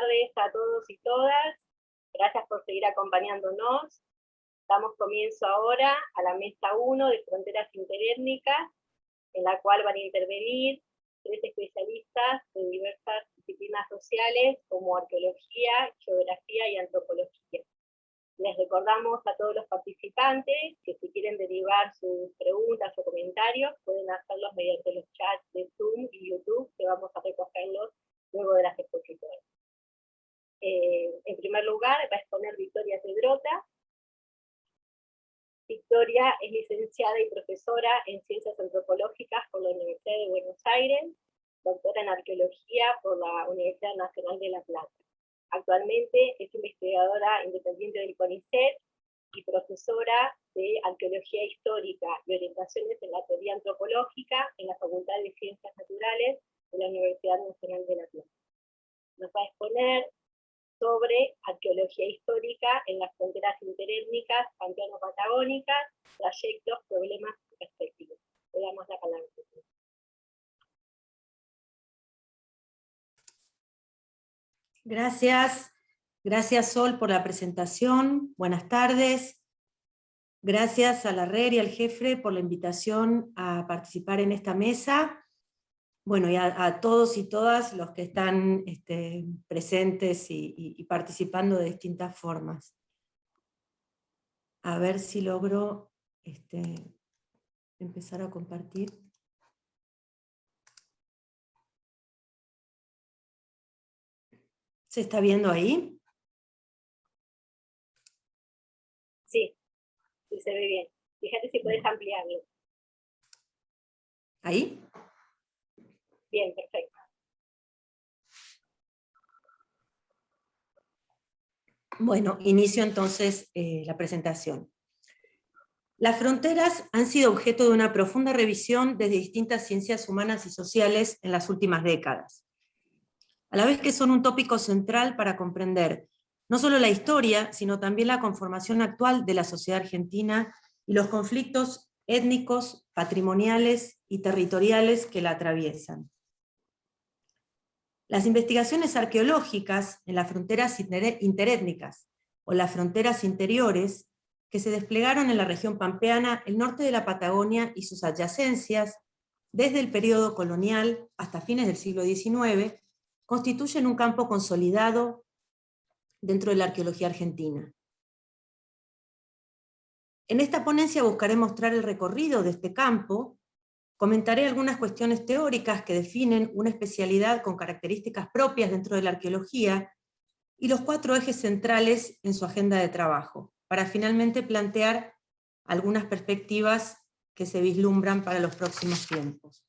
tardes a todos y todas. Gracias por seguir acompañándonos. Damos comienzo ahora a la mesa 1 de Fronteras Interétnicas, en la cual van a intervenir 3 especialistas de diversas disciplinas sociales, como arqueología, geografía y antropología. Les recordamos a todos los participantes que si quieren derivar sus preguntas o comentarios, pueden hacerlos mediante los chats de Zoom y YouTube, que vamos a recogerlos luego de las exposiciones. En primer lugar, va a exponer Victoria Pedrota. Victoria es licenciada y profesora en Ciencias Antropológicas por la Universidad de Buenos Aires, doctora en Arqueología por la Universidad Nacional de La Plata. Actualmente es investigadora independiente del CONICET y profesora de Arqueología Histórica y Orientaciones en la Teoría Antropológica en la Facultad de Ciencias Naturales de la Universidad Nacional de La Plata. Nos va a exponer sobre arqueología histórica en las fronteras interétnicas pampeano-patagónicas, trayectos, problemas y perspectivas. Le damos la palabra. Gracias Sol por la presentación, buenas tardes. Gracias a la RER y al Jefre por la invitación a participar en esta mesa. Bueno, y a todos y todas los que están presentes y participando de distintas formas. A ver si logro empezar a compartir. ¿Se está viendo ahí? Sí, sí se ve bien. Fíjate si puedes ampliarlo. ¿Ahí? Bien, perfecto. Bueno, inicio entonces la presentación. Las fronteras han sido objeto de una profunda revisión desde distintas ciencias humanas y sociales en las últimas décadas. A la vez que son un tópico central para comprender no solo la historia, sino también la conformación actual de la sociedad argentina y los conflictos étnicos, patrimoniales y territoriales que la atraviesan. Las investigaciones arqueológicas en las fronteras interétnicas o las fronteras interiores que se desplegaron en la región pampeana, el norte de la Patagonia y sus adyacencias, desde el periodo colonial hasta fines del siglo XIX, constituyen un campo consolidado dentro de la arqueología argentina. En esta ponencia buscaré mostrar el recorrido de este campo, comentaré algunas cuestiones teóricas que definen una especialidad con características propias dentro de la arqueología y los 4 ejes centrales en su agenda de trabajo, para finalmente plantear algunas perspectivas que se vislumbran para los próximos tiempos.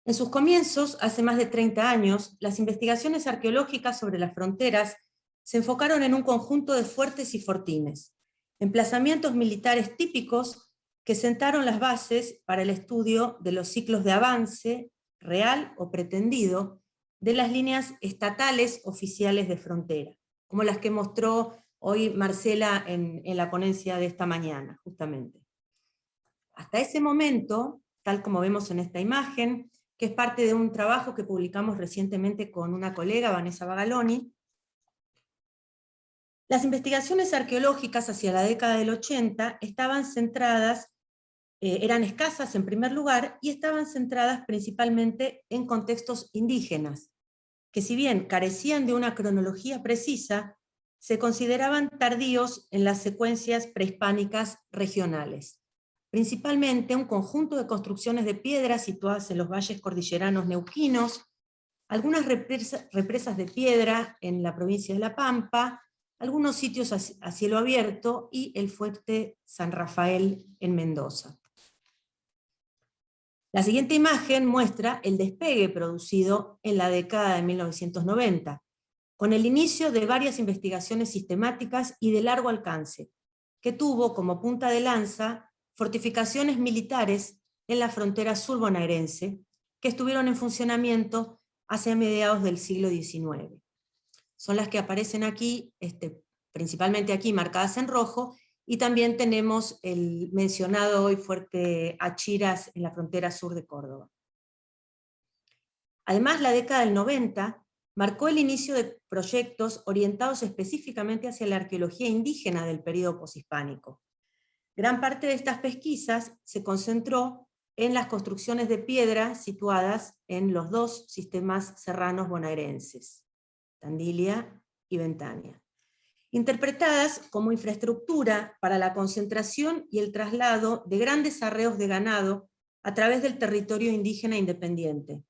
En sus comienzos, hace más de 30 años, las investigaciones arqueológicas sobre las fronteras se enfocaron en un conjunto de fuertes y fortines, emplazamientos militares típicos que sentaron las bases para el estudio de los ciclos de avance, real o pretendido, de las líneas estatales oficiales de frontera, como las que mostró hoy Marcela en la ponencia de esta mañana, justamente. Hasta ese momento, tal como vemos en esta imagen, que es parte de un trabajo que publicamos recientemente con una colega, Vanessa Bagaloni, las investigaciones arqueológicas hacia la década del 80 estaban centradas, eran escasas en primer lugar, y estaban centradas principalmente en contextos indígenas, que si bien carecían de una cronología precisa, se consideraban tardíos en las secuencias prehispánicas regionales. Principalmente un conjunto de construcciones de piedra situadas en los valles cordilleranos neuquinos, algunas represas de piedra en la provincia de La Pampa, algunos sitios a cielo abierto y el fuerte San Rafael en Mendoza. La siguiente imagen muestra el despegue producido en la década de 1990, con el inicio de varias investigaciones sistemáticas y de largo alcance, que tuvo como punta de lanza fortificaciones militares en la frontera sur bonaerense, que estuvieron en funcionamiento hacia mediados del siglo XIX. Son las que aparecen aquí, principalmente aquí marcadas en rojo, y también tenemos el mencionado hoy fuerte Achiras en la frontera sur de Córdoba. Además, la década del 90 marcó el inicio de proyectos orientados específicamente hacia la arqueología indígena del período poshispánico. Gran parte de estas pesquisas se concentró en las construcciones de piedra situadas en los dos sistemas serranos bonaerenses, Tandilia y Ventania, interpretadas como infraestructura para la concentración y el traslado de grandes arreos de ganado a través del territorio indígena independiente,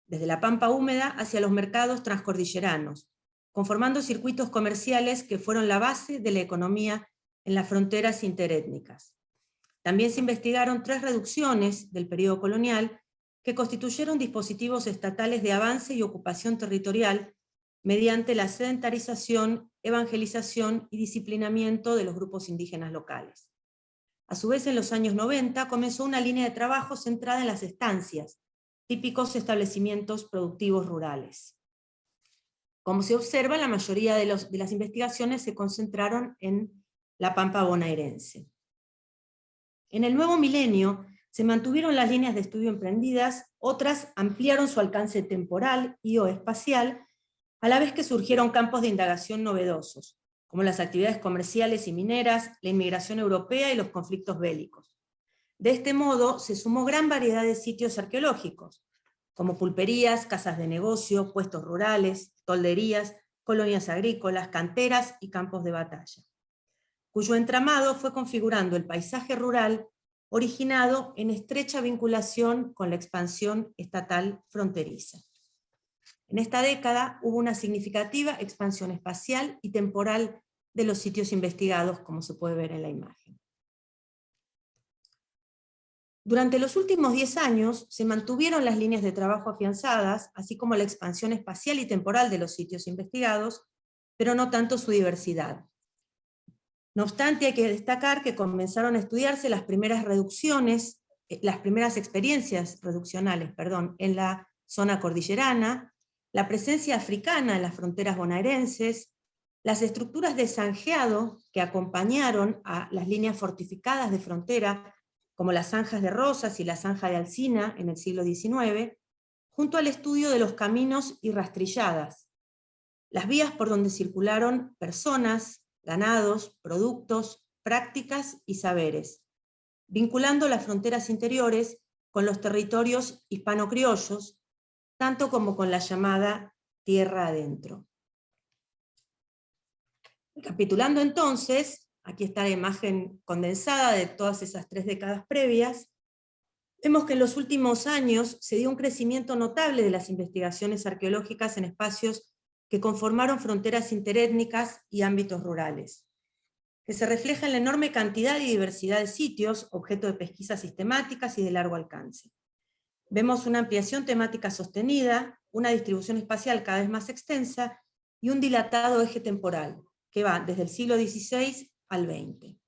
desde la pampa húmeda hacia los mercados transcordilleranos, conformando circuitos comerciales que fueron la base de la economía en las fronteras interétnicas. También se investigaron 3 reducciones del período colonial que constituyeron dispositivos estatales de avance y ocupación territorial mediante la sedentarización, evangelización y disciplinamiento de los grupos indígenas locales. A su vez, en los años 90 comenzó una línea de trabajo centrada en las estancias, típicos establecimientos productivos rurales. Como se observa, la mayoría de las investigaciones se concentraron en la pampa bonaerense. En el nuevo milenio se mantuvieron las líneas de estudio emprendidas, otras ampliaron su alcance temporal y o espacial, a la vez que surgieron campos de indagación novedosos, como las actividades comerciales y mineras, la inmigración europea y los conflictos bélicos. De este modo se sumó gran variedad de sitios arqueológicos, como pulperías, casas de negocio, puestos rurales, tolderías, colonias agrícolas, canteras y campos de batalla, cuyo entramado fue configurando el paisaje rural originado en estrecha vinculación con la expansión estatal fronteriza. En esta década hubo una significativa expansión espacial y temporal de los sitios investigados, como se puede ver en la imagen. Durante los últimos 10 años se mantuvieron las líneas de trabajo afianzadas, así como la expansión espacial y temporal de los sitios investigados, pero no tanto su diversidad. No obstante, hay que destacar que comenzaron a estudiarse las primeras reducciones, las primeras experiencias reduccionales, en la zona cordillerana, la presencia africana en las fronteras bonaerenses, las estructuras de zanjeado que acompañaron a las líneas fortificadas de frontera, como las zanjas de Rosas y la zanja de Alsina en el siglo XIX, junto al estudio de los caminos y rastrilladas, las vías por donde circularon personas, ganados, productos, prácticas y saberes, vinculando las fronteras interiores con los territorios hispano-criollos, tanto como con la llamada tierra adentro. Recapitulando entonces, aquí está la imagen condensada de todas esas 3 décadas previas, vemos que en los últimos años se dio un crecimiento notable de las investigaciones arqueológicas en espacios que conformaron fronteras interétnicas y ámbitos rurales, que se refleja en la enorme cantidad y diversidad de sitios, objeto de pesquisas sistemáticas y de largo alcance. Vemos una ampliación temática sostenida, una distribución espacial cada vez más extensa y un dilatado eje temporal, que va desde el siglo XVI al XX.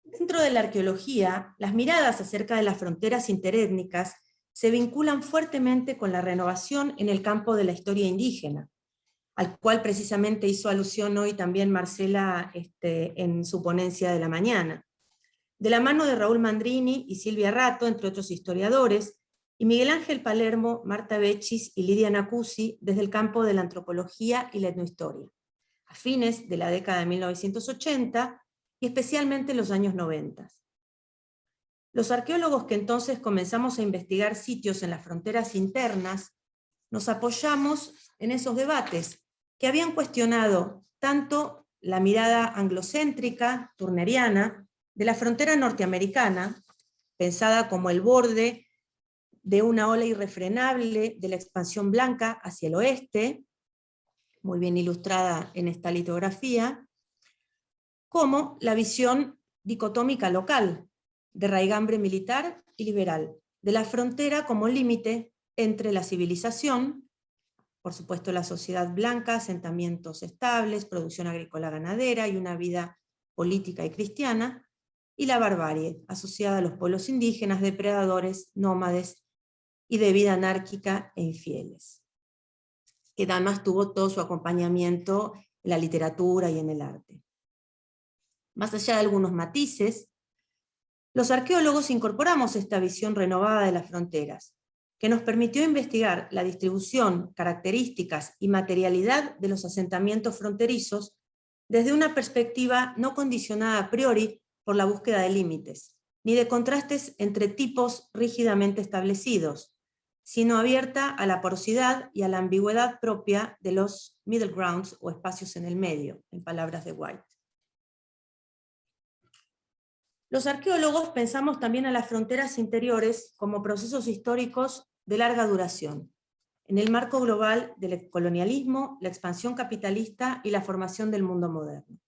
Dentro de la arqueología, las miradas acerca de las fronteras interétnicas se vinculan fuertemente con la renovación en el campo de la historia indígena, al cual precisamente hizo alusión hoy también Marcela en su ponencia de la mañana, de la mano de Raúl Mandrini y Silvia Rato, entre otros historiadores, y Miguel Ángel Palermo, Marta Bechis y Lidia Nacuzzi desde el campo de la antropología y la etnohistoria, a fines de la década de 1980 y especialmente en los años 90. Los arqueólogos que entonces comenzamos a investigar sitios en las fronteras internas, nos apoyamos en esos debates que habían cuestionado tanto la mirada anglocéntrica, turneriana, de la frontera norteamericana, pensada como el borde de una ola irrefrenable de la expansión blanca hacia el oeste, muy bien ilustrada en esta litografía, como la visión dicotómica local, de raigambre militar y liberal, de la frontera como límite entre la civilización, por supuesto la sociedad blanca, asentamientos estables, producción agrícola ganadera y una vida política y cristiana, y la barbarie, asociada a los pueblos indígenas, depredadores, nómades y de vida anárquica e infieles, que además tuvo todo su acompañamiento en la literatura y en el arte. Más allá de algunos matices, Los arqueólogos incorporamos esta visión renovada de las fronteras, que nos permitió investigar la distribución, características y materialidad de los asentamientos fronterizos desde una perspectiva no condicionada a priori por la búsqueda de límites, ni de contrastes entre tipos rígidamente establecidos, sino abierta a la porosidad y a la ambigüedad propia de los middle grounds o espacios en el medio, en palabras de White. Los arqueólogos pensamos también a las fronteras interiores como procesos históricos de larga duración, en el marco global del colonialismo, la expansión capitalista y la formación del mundo moderno.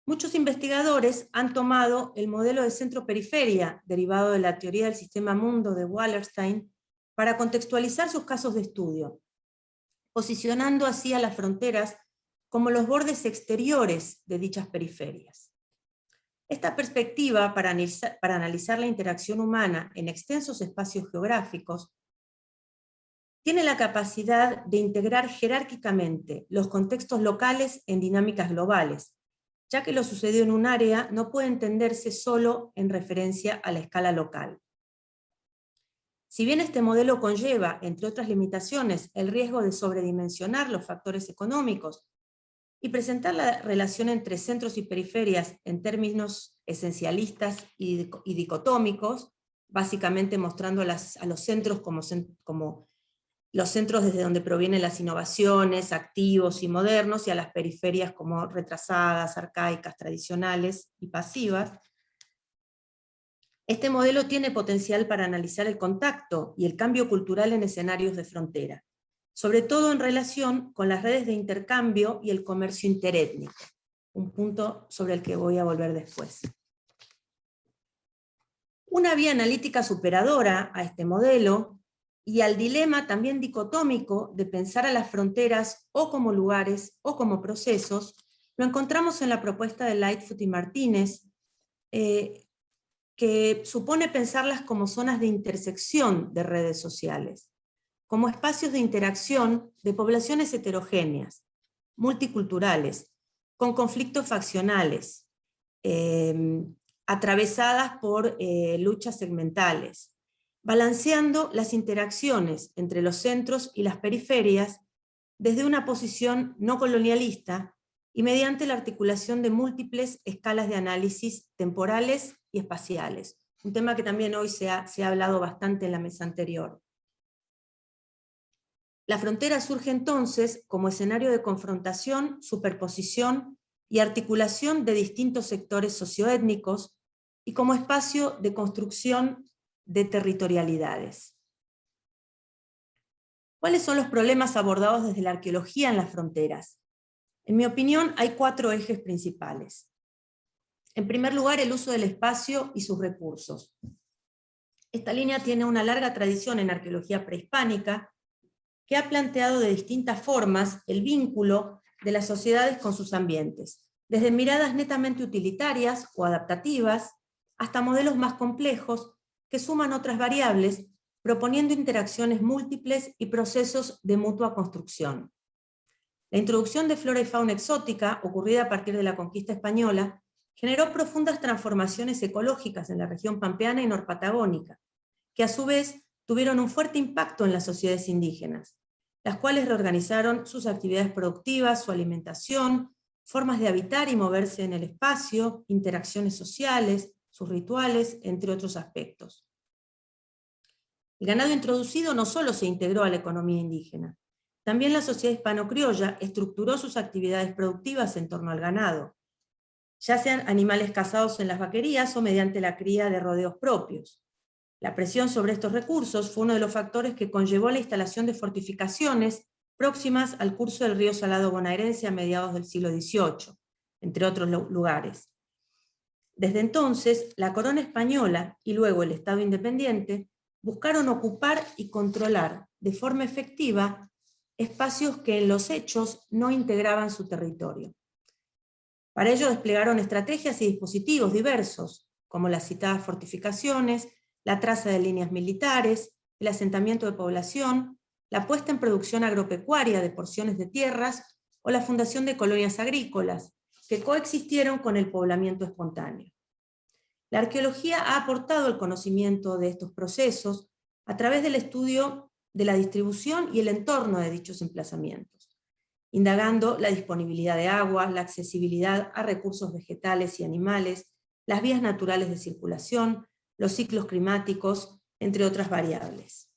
Muchos investigadores han tomado el modelo de centro-periferia, derivado de la teoría del sistema mundo de Wallerstein, para contextualizar sus casos de estudio, posicionando así a las fronteras como los bordes exteriores de dichas periferias. Esta perspectiva, para analizar la interacción humana en extensos espacios geográficos, tiene la capacidad de integrar jerárquicamente los contextos locales en dinámicas globales, ya que lo sucedido en un área no puede entenderse solo en referencia a la escala local. Si bien este modelo conlleva, entre otras limitaciones, el riesgo de sobredimensionar los factores económicos y presentar la relación entre centros y periferias en términos esencialistas y dicotómicos, básicamente mostrando a los centros como los centros desde donde provienen las innovaciones, activos y modernos, y a las periferias como retrasadas, arcaicas, tradicionales y pasivas. Este modelo tiene potencial para analizar el contacto y el cambio cultural en escenarios de frontera, sobre todo en relación con las redes de intercambio y el comercio interétnico, un punto sobre el que voy a volver después. Una vía analítica superadora a este modelo y al dilema también dicotómico de pensar a las fronteras o como lugares o como procesos, lo encontramos en la propuesta de Lightfoot y Martínez, que supone pensarlas como zonas de intersección de redes sociales, como espacios de interacción de poblaciones heterogéneas, multiculturales, con conflictos faccionales, atravesadas por luchas segmentales, balanceando las interacciones entre los centros y las periferias desde una posición no colonialista y mediante la articulación de múltiples escalas de análisis temporales y espaciales, un tema que también hoy se ha hablado bastante en la mesa anterior. La frontera surge entonces como escenario de confrontación, superposición y articulación de distintos sectores socioétnicos y como espacio de construcción de territorialidades. ¿Cuáles son los problemas abordados desde la arqueología en las fronteras? En mi opinión, hay 4 ejes principales. En primer lugar, el uso del espacio y sus recursos. Esta línea tiene una larga tradición en arqueología prehispánica, que ha planteado de distintas formas el vínculo de las sociedades con sus ambientes, desde miradas netamente utilitarias o adaptativas, hasta modelos más complejos que suman otras variables, proponiendo interacciones múltiples y procesos de mutua construcción. La introducción de flora y fauna exótica, ocurrida a partir de la conquista española, generó profundas transformaciones ecológicas en la región pampeana y norpatagónica, que a su vez tuvieron un fuerte impacto en las sociedades indígenas, las cuales reorganizaron sus actividades productivas, su alimentación, formas de habitar y moverse en el espacio, interacciones sociales, sus rituales, entre otros aspectos. El ganado introducido no solo se integró a la economía indígena, también la sociedad hispano-criolla estructuró sus actividades productivas en torno al ganado, ya sean animales cazados en las vaquerías o mediante la cría de rodeos propios. La presión sobre estos recursos fue uno de los factores que conllevó la instalación de fortificaciones próximas al curso del río Salado bonaerense a mediados del siglo XVIII, entre otros lugares. Desde entonces, la corona española y luego el Estado independiente buscaron ocupar y controlar de forma efectiva espacios que en los hechos no integraban su territorio. Para ello desplegaron estrategias y dispositivos diversos, como las citadas fortificaciones, la traza de líneas militares, el asentamiento de población, la puesta en producción agropecuaria de porciones de tierras o la fundación de colonias agrícolas, que coexistieron con el poblamiento espontáneo. La arqueología ha aportado el conocimiento de estos procesos a través del estudio de la distribución y el entorno de dichos emplazamientos, indagando la disponibilidad de agua, la accesibilidad a recursos vegetales y animales, las vías naturales de circulación, los ciclos climáticos, entre otras variables.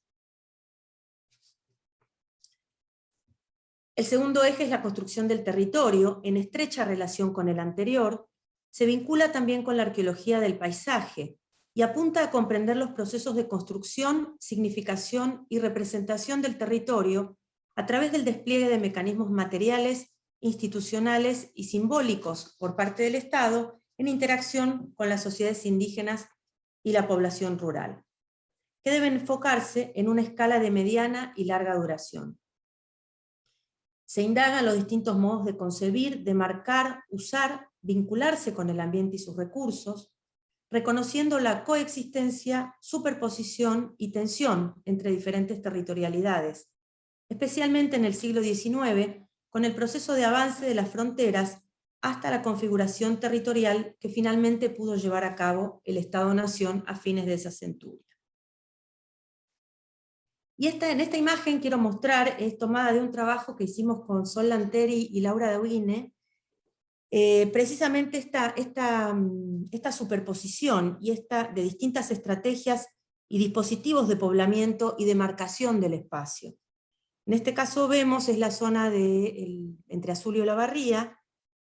El segundo eje es la construcción del territorio, en estrecha relación con el anterior. Se vincula también con la arqueología del paisaje y apunta a comprender los procesos de construcción, significación y representación del territorio a través del despliegue de mecanismos materiales, institucionales y simbólicos por parte del Estado en interacción con las sociedades indígenas y la población rural, que deben enfocarse en una escala de mediana y larga duración. Se indagan los distintos modos de concebir, de marcar, usar, vincularse con el ambiente y sus recursos, reconociendo la coexistencia, superposición y tensión entre diferentes territorialidades, especialmente en el siglo XIX, con el proceso de avance de las fronteras hasta la configuración territorial que finalmente pudo llevar a cabo el Estado-Nación a fines de esa centuria. Y en esta imagen quiero mostrar, es tomada de un trabajo que hicimos con Sol Lanteri y Laura Dauine, precisamente esta superposición y de distintas estrategias y dispositivos de poblamiento y de marcación del espacio. En este caso vemos, es la zona entre Azul y Olavarría,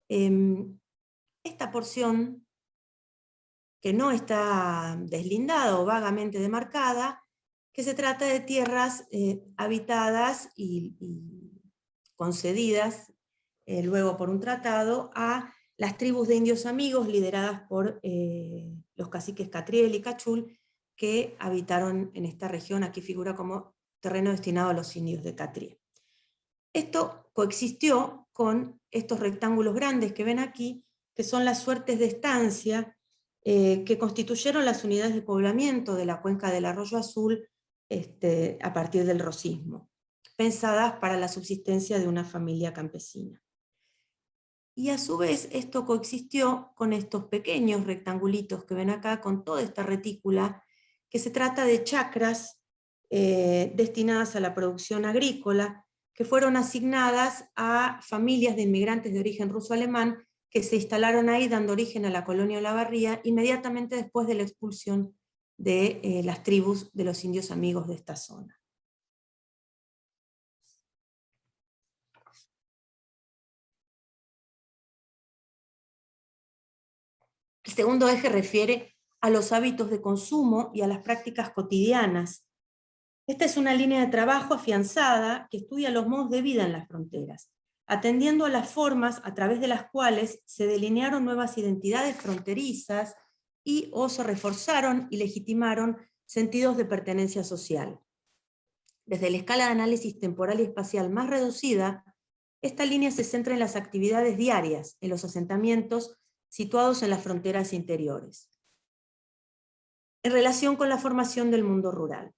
esta porción que no está deslindada o vagamente demarcada, que se trata de tierras habitadas y concedidas luego por un tratado a las tribus de indios amigos lideradas por los caciques Catriel y Cachul, que habitaron en esta región. Aquí figura como terreno destinado a los indios de Catriel. Esto coexistió con estos rectángulos grandes que ven aquí, que son las suertes de estancia que constituyeron las unidades de poblamiento de la cuenca del Arroyo Azul a partir del rosismo, pensadas para la subsistencia de una familia campesina. Y a su vez esto coexistió con estos pequeños rectangulitos que ven acá, con toda esta retícula, que se trata de chacras destinadas a la producción agrícola, que fueron asignadas a familias de inmigrantes de origen ruso-alemán que se instalaron ahí, dando origen a la colonia Olavarría, inmediatamente después de la expulsión de las tribus de los indios amigos de esta zona. El segundo eje refiere a los hábitos de consumo y a las prácticas cotidianas. Esta es una línea de trabajo afianzada que estudia los modos de vida en las fronteras, atendiendo a las formas a través de las cuales se delinearon nuevas identidades fronterizas y o se reforzaron y legitimaron sentidos de pertenencia social. Desde la escala de análisis temporal y espacial más reducida, esta línea se centra en las actividades diarias, en los asentamientos situados en las fronteras interiores, en relación con la formación del mundo rural.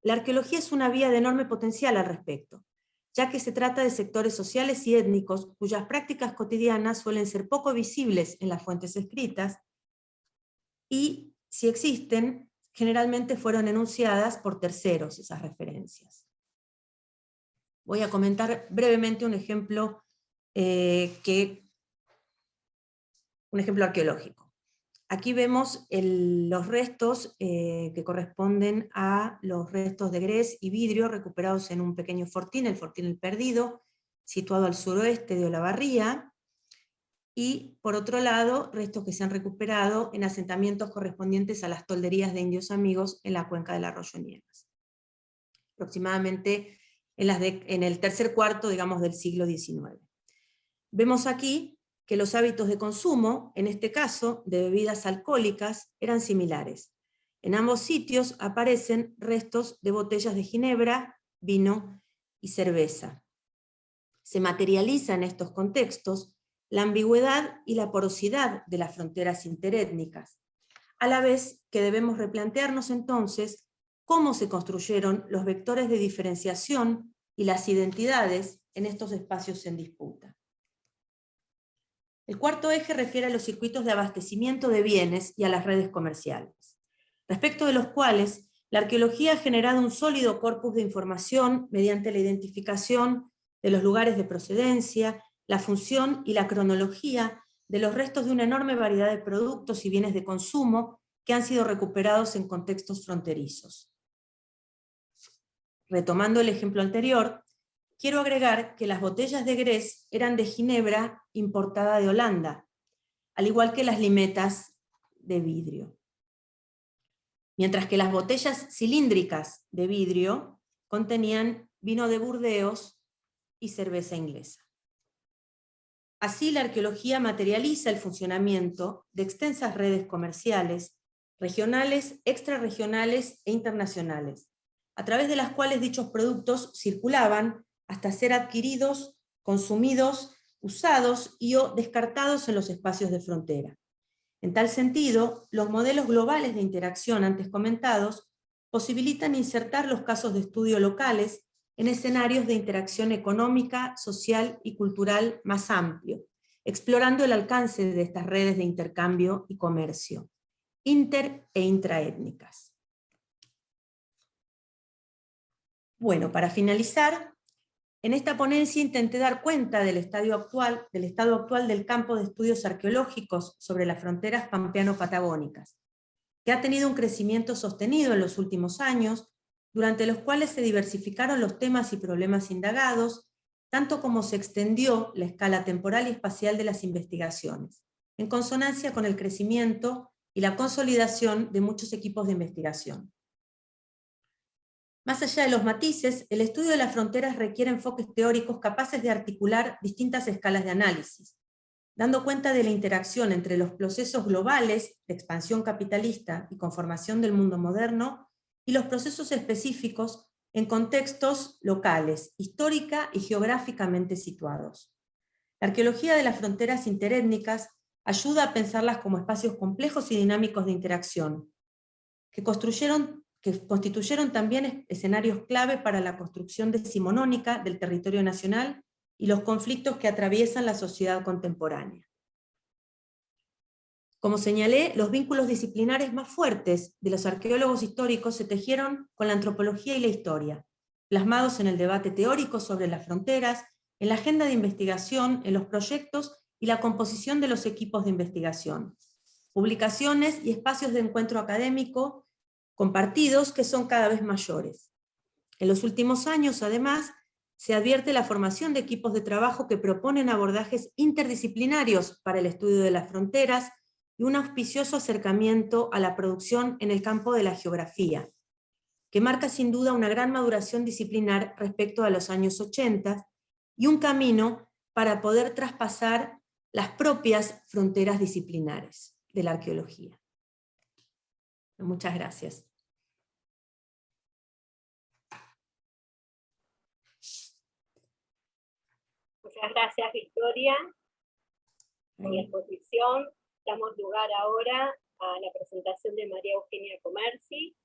La arqueología es una vía de enorme potencial al respecto, ya que se trata de sectores sociales y étnicos cuyas prácticas cotidianas suelen ser poco visibles en las fuentes escritas, y si existen, generalmente fueron enunciadas por terceros esas referencias. Voy a comentar brevemente un ejemplo arqueológico. Aquí vemos los restos que corresponden a los restos de gres y vidrio recuperados en un pequeño fortín, el Fortín El Perdido, situado al suroeste de Olavarría, y por otro lado, restos que se han recuperado en asentamientos correspondientes a las tolderías de indios amigos en la cuenca del Arroyo Niegas, aproximadamente en el tercer cuarto, digamos, del siglo XIX. Vemos aquí que los hábitos de consumo, en este caso de bebidas alcohólicas, eran similares. En ambos sitios aparecen restos de botellas de ginebra, vino y cerveza. Se materializa en estos contextos la ambigüedad y la porosidad de las fronteras interétnicas, a la vez que debemos replantearnos entonces cómo se construyeron los vectores de diferenciación y las identidades en estos espacios en disputa. El cuarto eje refiere a los circuitos de abastecimiento de bienes y a las redes comerciales, respecto de los cuales la arqueología ha generado un sólido corpus de información mediante la identificación de los lugares de procedencia, la función y la cronología de los restos de una enorme variedad de productos y bienes de consumo que han sido recuperados en contextos fronterizos. Retomando el ejemplo anterior, quiero agregar que las botellas de Grés eran de ginebra importada de Holanda, al igual que las limetas de vidrio. Mientras que las botellas cilíndricas de vidrio contenían vino de Burdeos y cerveza inglesa. Así, la arqueología materializa el funcionamiento de extensas redes comerciales, regionales, extrarregionales e internacionales, a través de las cuales dichos productos circulaban hasta ser adquiridos, consumidos, usados y o descartados en los espacios de frontera. En tal sentido, los modelos globales de interacción antes comentados posibilitan insertar los casos de estudio locales en escenarios de interacción económica, social y cultural más amplio, explorando el alcance de estas redes de intercambio y comercio, inter e intraétnicas. Bueno, para finalizar, en esta ponencia intenté dar cuenta del estado actual del campo de estudios arqueológicos sobre las fronteras pampeano-patagónicas, que ha tenido un crecimiento sostenido en los últimos años, durante los cuales se diversificaron los temas y problemas indagados, tanto como se extendió la escala temporal y espacial de las investigaciones, en consonancia con el crecimiento y la consolidación de muchos equipos de investigación. Más allá de los matices, el estudio de las fronteras requiere enfoques teóricos capaces de articular distintas escalas de análisis, dando cuenta de la interacción entre los procesos globales de expansión capitalista y conformación del mundo moderno y los procesos específicos en contextos locales, histórica y geográficamente situados. La arqueología de las fronteras interétnicas ayuda a pensarlas como espacios complejos y dinámicos de interacción, que constituyeron también escenarios clave para la construcción decimonónica del territorio nacional y los conflictos que atraviesan la sociedad contemporánea. Como señalé, los vínculos disciplinares más fuertes de los arqueólogos históricos se tejieron con la antropología y la historia, plasmados en el debate teórico sobre las fronteras, en la agenda de investigación, en los proyectos y la composición de los equipos de investigación, publicaciones y espacios de encuentro académico compartidos que son cada vez mayores. En los últimos años, además, se advierte la formación de equipos de trabajo que proponen abordajes interdisciplinarios para el estudio de las fronteras y un auspicioso acercamiento a la producción en el campo de la geografía, que marca sin duda una gran maduración disciplinar respecto a los años 80 y un camino para poder traspasar las propias fronteras disciplinares de la arqueología. Muchas gracias. Muchas gracias, Victoria, por la exposición. Damos lugar ahora a la presentación de María Eugenia Comerci.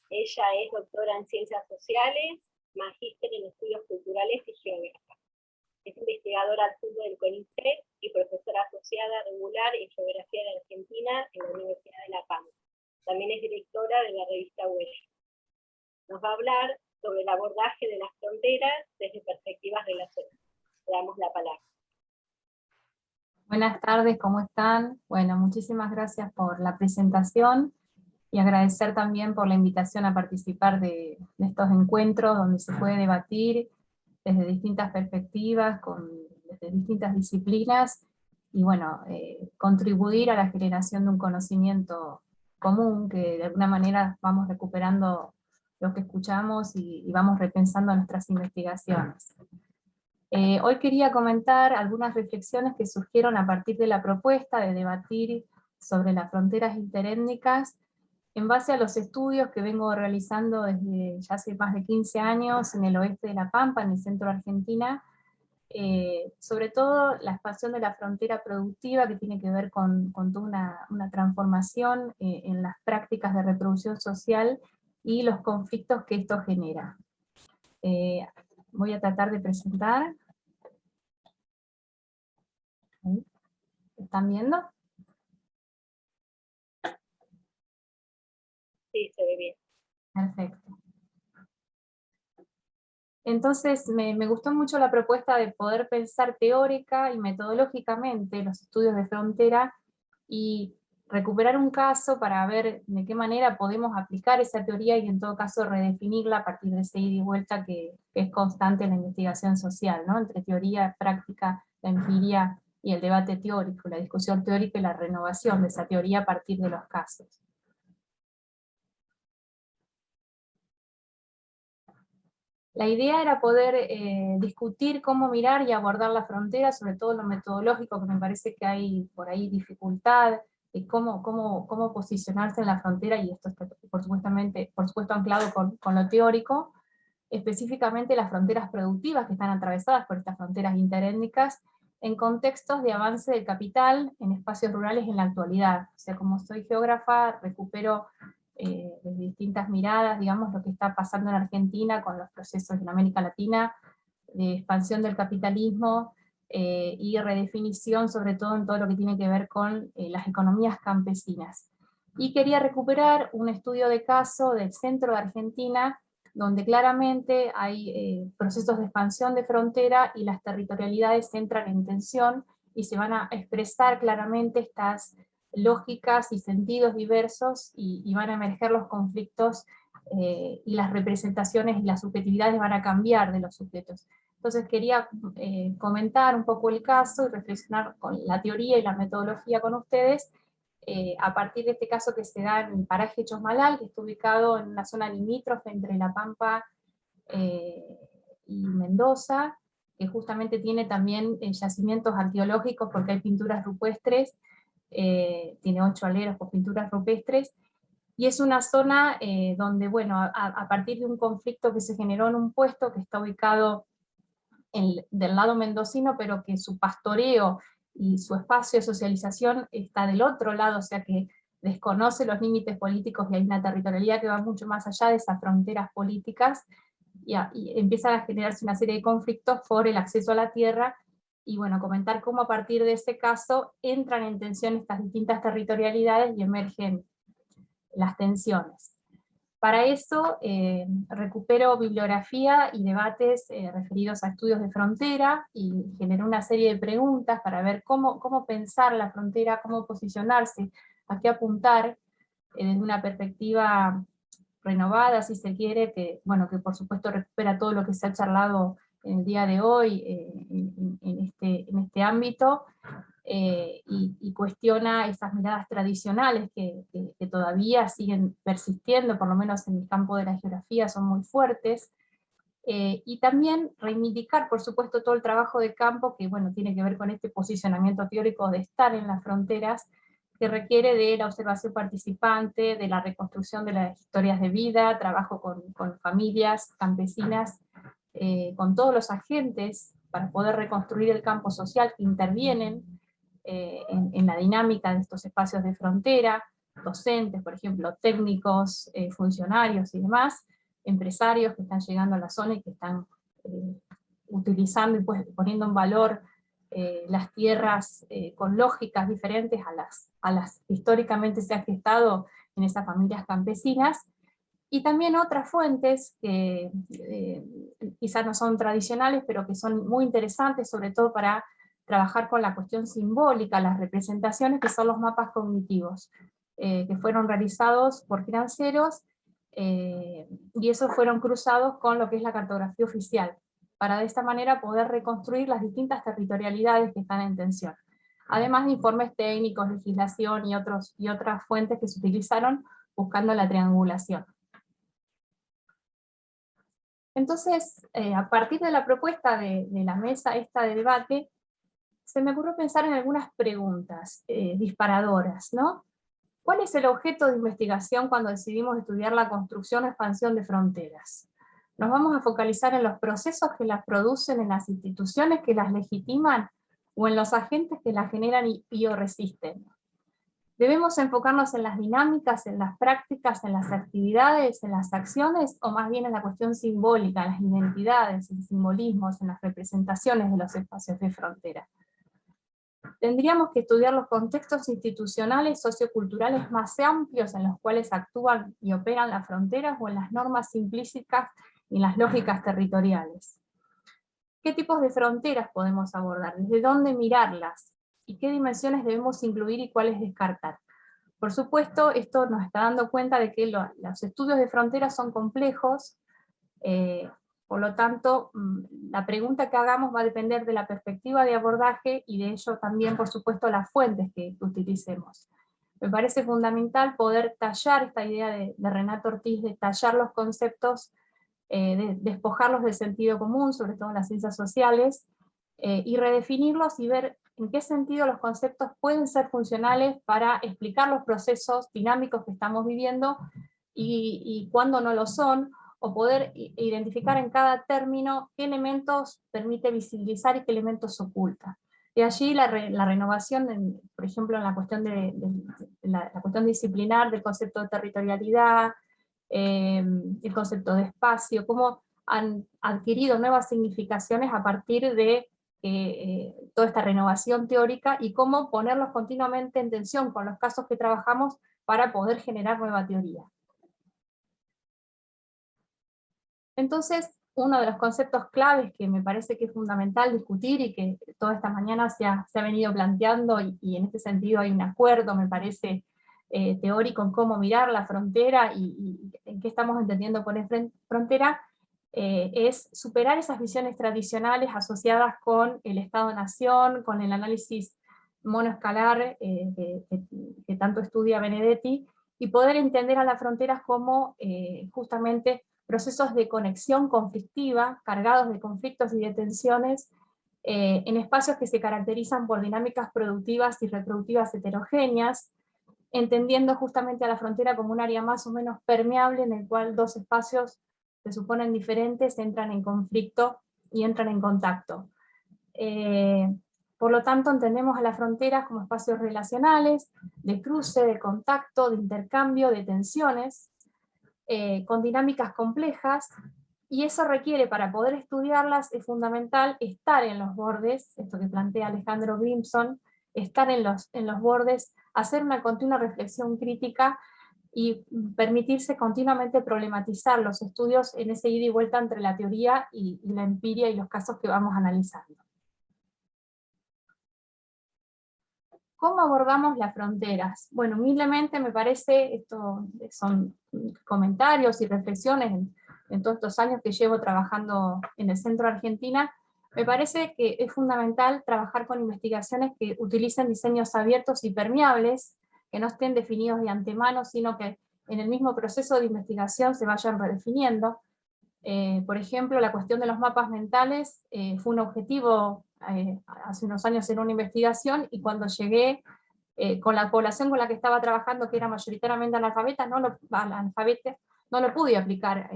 Ella es doctora en Ciencias Sociales, magíster en Estudios Culturales y geógrafa. Es investigadora adjunta del CONICET y profesora asociada regular en Geografía de Argentina en la Universidad de La Pampa. También es directora de la revista Huella. Nos va a hablar sobre el abordaje de las fronteras desde perspectivas relacionales. Le damos la palabra. Buenas tardes, ¿cómo están? Bueno, muchísimas gracias por la presentación y agradecer también por la invitación a participar de estos encuentros donde se puede debatir desde distintas perspectivas, desde distintas disciplinas, y bueno, contribuir a la generación de un conocimiento común que de alguna manera vamos recuperando lo que escuchamos y vamos repensando nuestras investigaciones. Hoy quería comentar algunas reflexiones que surgieron a partir de la propuesta de debatir sobre las fronteras interétnicas en base a los estudios que vengo realizando desde ya hace más de 15 años en el oeste de La Pampa, en el centro de Argentina, sobre todo la expansión de la frontera productiva que tiene que ver con toda una transformación en las prácticas de reproducción social y los conflictos que esto genera. Voy a tratar de presentar. están viendo? Sí, se ve bien. Perfecto. Entonces, me gustó mucho la propuesta de poder pensar teórica y metodológicamente los estudios de frontera y recuperar un caso para ver de qué manera podemos aplicar esa teoría y en todo caso redefinirla a partir de ese ida y vuelta que es constante en la investigación social, ¿no? Entre teoría, práctica, la empiria y el debate teórico, la discusión teórica y la renovación de esa teoría a partir de los casos. La idea era poder discutir cómo mirar y abordar la frontera, sobre todo lo metodológico, que me parece que hay por ahí dificultad, cómo posicionarse en la frontera, y esto está por supuesto anclado con lo teórico, específicamente las fronteras productivas que están atravesadas por estas fronteras interétnicas, en contextos de avance del capital en espacios rurales en la actualidad. O sea, como soy geógrafa, recupero desde distintas miradas, digamos, lo que está pasando en Argentina con los procesos en América Latina, de expansión del capitalismo y redefinición, sobre todo en todo lo que tiene que ver con las economías campesinas. Y quería recuperar un estudio de caso del centro de Argentina, donde claramente hay procesos de expansión de frontera y las territorialidades entran en tensión y se van a expresar claramente estas lógicas y sentidos diversos y van a emerger los conflictos y las representaciones y las subjetividades van a cambiar de los sujetos. Entonces quería comentar un poco el caso y reflexionar con la teoría y la metodología con ustedes a partir de este caso que se da en el paraje Chosmalal, que está ubicado en una zona limítrofe entre La Pampa y Mendoza, que justamente tiene también yacimientos arqueológicos porque hay pinturas rupestres, tiene 8 aleros con pinturas rupestres, y es una zona donde, bueno, a partir de un conflicto que se generó en un puesto que está ubicado del lado mendocino, pero que su pastoreo y su espacio de socialización está del otro lado, o sea que desconoce los límites políticos y hay una territorialidad que va mucho más allá de esas fronteras políticas, y empieza a generarse una serie de conflictos por el acceso a la tierra, y bueno, comentar cómo a partir de ese caso entran en tensión estas distintas territorialidades y emergen las tensiones. Para eso recupero bibliografía y debates referidos a estudios de frontera, y generé una serie de preguntas para ver cómo pensar la frontera, cómo posicionarse, a qué apuntar desde una perspectiva renovada, si se quiere, que por supuesto recupera todo lo que se ha charlado en el día de hoy en este ámbito, y cuestiona esas miradas tradicionales que todavía siguen persistiendo, por lo menos en el campo de la geografía son muy fuertes, y también reivindicar, por supuesto, todo el trabajo de campo que tiene que ver con este posicionamiento teórico de estar en las fronteras, que requiere de la observación participante, de la reconstrucción de las historias de vida, trabajo con familias campesinas, con todos los agentes, para poder reconstruir el campo social que intervienen en la dinámica de estos espacios de frontera, docentes, por ejemplo, técnicos, funcionarios y demás, empresarios que están llegando a la zona y que están utilizando y poniendo en valor las tierras con lógicas diferentes a las que históricamente se han gestado en esas familias campesinas, y también otras fuentes que quizás no son tradicionales, pero que son muy interesantes, sobre todo para trabajar con la cuestión simbólica, las representaciones, que son los mapas cognitivos, que fueron realizados por financieros, y esos fueron cruzados con lo que es la cartografía oficial, para de esta manera poder reconstruir las distintas territorialidades que están en tensión, además de informes técnicos, legislación y otras fuentes que se utilizaron buscando la triangulación. Entonces, a partir de la propuesta de la mesa esta de debate, se me ocurrió pensar en algunas preguntas disparadoras, ¿no? ¿Cuál es el objeto de investigación cuando decidimos estudiar la construcción o expansión de fronteras? ¿Nos vamos a focalizar en los procesos que las producen, en las instituciones que las legitiman, o en los agentes que las generan y o resisten? ¿Debemos enfocarnos en las dinámicas, en las prácticas, en las actividades, en las acciones, o más bien en la cuestión simbólica, en las identidades, en simbolismos, en las representaciones de los espacios de frontera? tendríamos que estudiar los contextos institucionales, socioculturales más amplios en los cuales actúan y operan las fronteras, o en las normas implícitas y en las lógicas territoriales. ¿Qué tipos de fronteras podemos abordar? ¿Desde dónde mirarlas? ¿Y qué dimensiones debemos incluir y cuáles descartar? Por supuesto, esto nos está dando cuenta de que los estudios de fronteras son complejos, por lo tanto, la pregunta que hagamos va a depender de la perspectiva de abordaje y de ello también, por supuesto, las fuentes que utilicemos. Me parece fundamental poder tallar esta idea de Renato Ortiz, de tallar los conceptos, de despojarlos del sentido común, sobre todo en las ciencias sociales, y redefinirlos y ver en qué sentido los conceptos pueden ser funcionales para explicar los procesos dinámicos que estamos viviendo y cuándo no lo son, o poder identificar en cada término qué elementos permite visibilizar y qué elementos oculta. De allí la renovación, por ejemplo, en la cuestión, la cuestión disciplinar del concepto de territorialidad, el concepto de espacio, cómo han adquirido nuevas significaciones a partir de toda esta renovación teórica, y cómo ponerlos continuamente en tensión con los casos que trabajamos para poder generar nueva teoría. Entonces, uno de los conceptos claves que me parece que es fundamental discutir, y que toda esta mañana se ha venido planteando, y en este sentido hay un acuerdo, me parece, teórico en cómo mirar la frontera y en qué estamos entendiendo por frontera, es superar esas visiones tradicionales asociadas con el Estado-Nación, con el análisis monoescalar que tanto estudia Benedetti, y poder entender a las fronteras como justamente procesos de conexión conflictiva, cargados de conflictos y de tensiones, en espacios que se caracterizan por dinámicas productivas y reproductivas heterogéneas, entendiendo justamente a la frontera como un área más o menos permeable en el cual dos espacios se suponen diferentes, entran en conflicto y entran en contacto. Por lo tanto, entendemos a las fronteras como espacios relacionales, de cruce, de contacto, de intercambio, de tensiones, con dinámicas complejas, y eso requiere, para poder estudiarlas, es fundamental estar en los bordes, esto que plantea Alejandro Grimson, estar en los bordes, hacer una continua reflexión crítica, y permitirse continuamente problematizar los estudios en ese ida y vuelta entre la teoría y la empiria y los casos que vamos analizando. ¿Cómo abordamos las fronteras? Bueno, humildemente me parece, esto son comentarios y reflexiones en todos estos años que llevo trabajando en el centro de Argentina, me parece que es fundamental trabajar con investigaciones que utilicen diseños abiertos y permeables, que no estén definidos de antemano, sino que en el mismo proceso de investigación se vayan redefiniendo. Por ejemplo, la cuestión de los mapas mentales fue un objetivo hace unos años en una investigación, y cuando llegué con la población con la que estaba trabajando, que era mayoritariamente analfabeta, no lo pude aplicar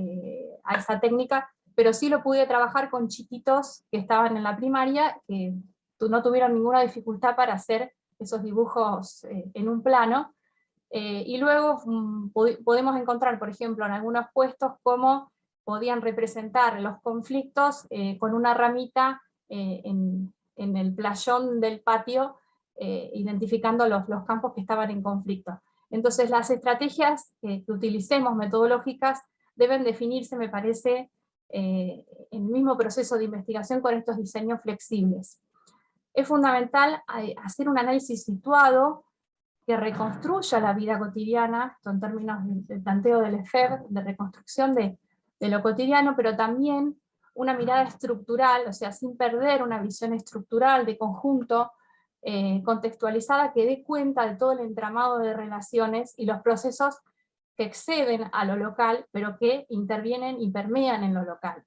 a esa técnica, pero sí lo pude trabajar con chiquitos que estaban en la primaria, que no tuvieron ninguna dificultad para hacer esos dibujos en un plano, y luego podemos encontrar, por ejemplo, en algunos puestos cómo podían representar los conflictos con una ramita en el playón del patio, identificando los campos que estaban en conflicto. Entonces las estrategias que utilicemos metodológicas deben definirse, me parece, en el mismo proceso de investigación con estos diseños flexibles. Es fundamental hacer un análisis situado que reconstruya la vida cotidiana, en términos del planteo del Lefebvre, de reconstrucción de lo cotidiano, pero también una mirada estructural, o sea, sin perder una visión estructural de conjunto, contextualizada, que dé cuenta de todo el entramado de relaciones y los procesos que exceden a lo local, pero que intervienen y permean en lo local.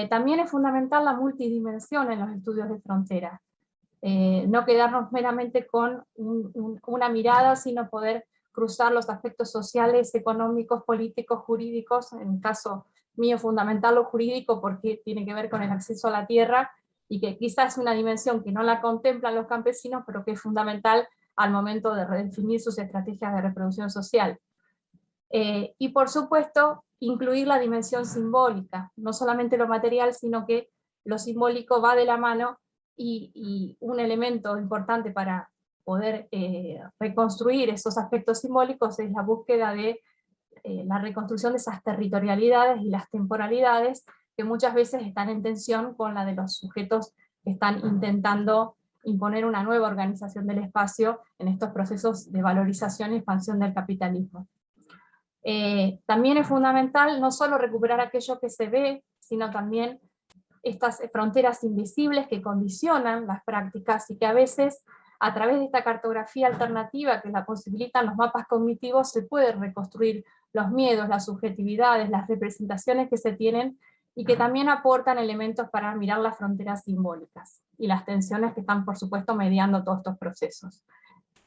También es fundamental la multidimensión en los estudios de frontera. No quedarnos meramente con una mirada, sino poder cruzar los aspectos sociales, económicos, políticos, jurídicos, en el caso mío fundamental lo jurídico, porque tiene que ver con el acceso a la tierra, y que quizás es una dimensión que no la contemplan los campesinos, pero que es fundamental al momento de redefinir sus estrategias de reproducción social. Y por supuesto, incluir la dimensión simbólica, no solamente lo material, sino que lo simbólico va de la mano y un elemento importante para poder reconstruir esos aspectos simbólicos es la búsqueda de la reconstrucción de esas territorialidades y las temporalidades que muchas veces están en tensión con la de los sujetos que están intentando imponer una nueva organización del espacio en estos procesos de valorización y expansión del capitalismo. También es fundamental no solo recuperar aquello que se ve, sino también estas fronteras invisibles que condicionan las prácticas y que a veces a través de esta cartografía alternativa que la posibilitan los mapas cognitivos se pueden reconstruir los miedos, las subjetividades, las representaciones que se tienen y que también aportan elementos para mirar las fronteras simbólicas y las tensiones que están por supuesto mediando todos estos procesos.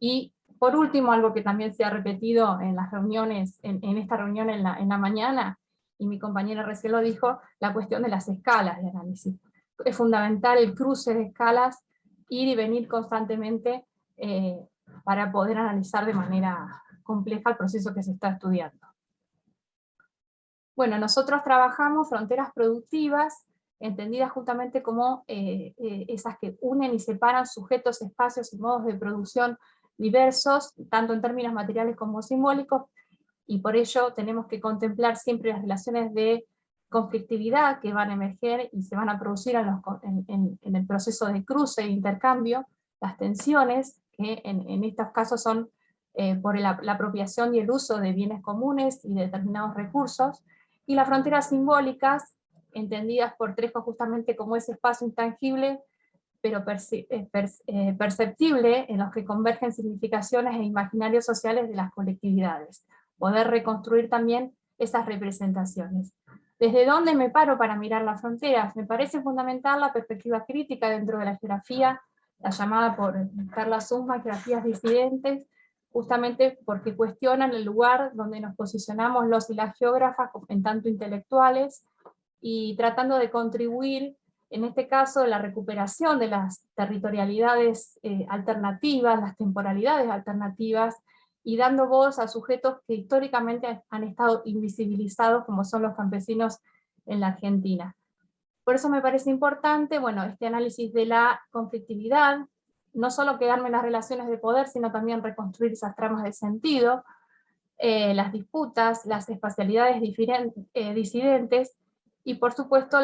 Y por último, algo que también se ha repetido en las reuniones, en esta reunión en la mañana, y mi compañera recién lo dijo, la cuestión de las escalas de análisis. Es fundamental el cruce de escalas, ir y venir constantemente para poder analizar de manera compleja el proceso que se está estudiando. Bueno, nosotros trabajamos fronteras productivas, entendidas justamente como esas que unen y separan sujetos, espacios y modos de producción diversos, tanto en términos materiales como simbólicos, y por ello tenemos que contemplar siempre las relaciones de conflictividad que van a emerger y se van a producir en el proceso de cruce e intercambio, las tensiones, que en estos casos son por la apropiación y el uso de bienes comunes y de determinados recursos, y las fronteras simbólicas, entendidas por Trejo justamente como ese espacio intangible, pero perceptible, en los que convergen significaciones e imaginarios sociales de las colectividades. Poder reconstruir también esas representaciones. ¿Desde dónde me paro para mirar las fronteras? Me parece fundamental la perspectiva crítica dentro de la geografía, la llamada por Carla Summa geografías disidentes, justamente porque cuestionan el lugar donde nos posicionamos los y las geógrafas en tanto intelectuales, y tratando de contribuir, en este caso, la recuperación de las territorialidades alternativas, las temporalidades alternativas, y dando voz a sujetos que históricamente han estado invisibilizados, como son los campesinos en la Argentina. Por eso me parece importante, bueno, este análisis de la conflictividad, no solo quedarme en las relaciones de poder, sino también reconstruir esas tramas de sentido, las disputas, las espacialidades disidentes, y por supuesto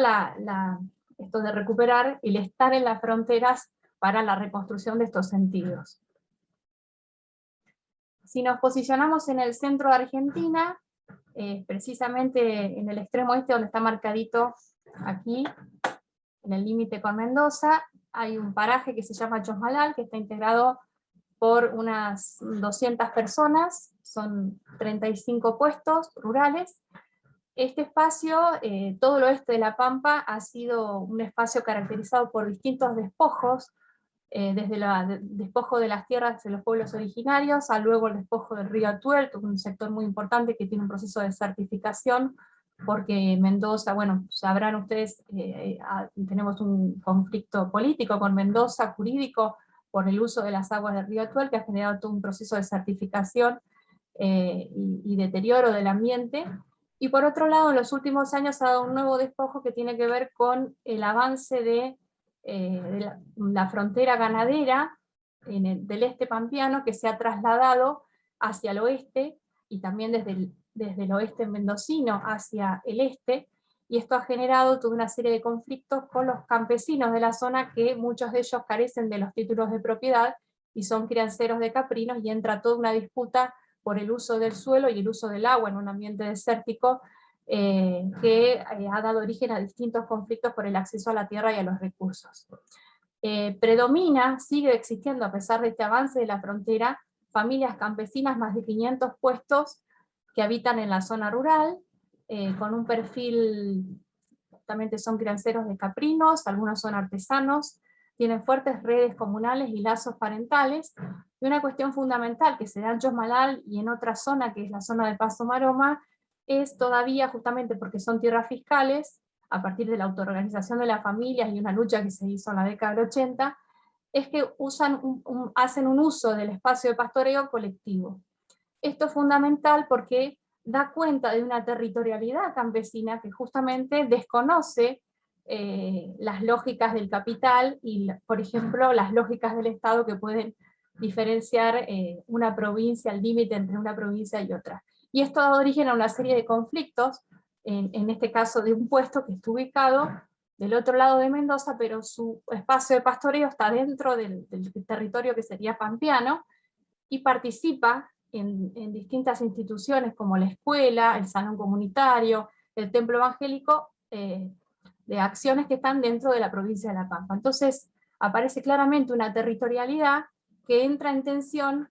esto de recuperar el estar en las fronteras para la reconstrucción de estos sentidos. Si nos posicionamos en el centro de Argentina, precisamente en el extremo este donde está marcadito aquí, en el límite con Mendoza, hay un paraje que se llama Chosmalal, que está integrado por unas 200 personas, son 35 puestos rurales. Este espacio, todo el oeste de La Pampa, ha sido un espacio caracterizado por distintos despojos, desde el despojo de las tierras de los pueblos originarios, a luego el despojo del río Atuel, un sector muy importante que tiene un proceso de certificación, porque Mendoza, bueno, sabrán ustedes, tenemos un conflicto político con Mendoza, jurídico, por el uso de las aguas del río Atuel, que ha generado todo un proceso de certificación y deterioro del ambiente. Y por otro lado, en los últimos años ha dado un nuevo despojo que tiene que ver con el avance de la frontera ganadera del este pampeano, que se ha trasladado hacia el oeste, y también desde el oeste mendocino hacia el este, y esto ha generado toda una serie de conflictos con los campesinos de la zona, que muchos de ellos carecen de los títulos de propiedad y son crianceros de caprinos, y entra toda una disputa por el uso del suelo y el uso del agua en un ambiente desértico, que ha dado origen a distintos conflictos por el acceso a la tierra y a los recursos. Predomina, sigue existiendo a pesar de este avance de la frontera, familias campesinas, más de 500 puestos, que habitan en la zona rural, con un perfil, justamente son crianceros de caprinos, algunos son artesanos, tienen fuertes redes comunales y lazos parentales, y una cuestión fundamental que se da en Chosmalal y en otra zona, que es la zona de Paso Maroma, es todavía, justamente porque son tierras fiscales, a partir de la autoorganización de las familias y una lucha que se hizo en la década del 80, es que hacen un uso del espacio de pastoreo colectivo. Esto es fundamental porque da cuenta de una territorialidad campesina que justamente desconoce las lógicas del capital y, por ejemplo, las lógicas del Estado que pueden diferenciar una provincia, el límite entre una provincia y otra. Y esto da origen a una serie de conflictos, en este caso de un puesto que está ubicado del otro lado de Mendoza, pero su espacio de pastoreo está dentro del territorio que sería pampeano, y participa en distintas instituciones como la escuela, el salón comunitario, el templo evangélico, de acciones que están dentro de la provincia de La Pampa. Entonces aparece claramente una territorialidad que entra en tensión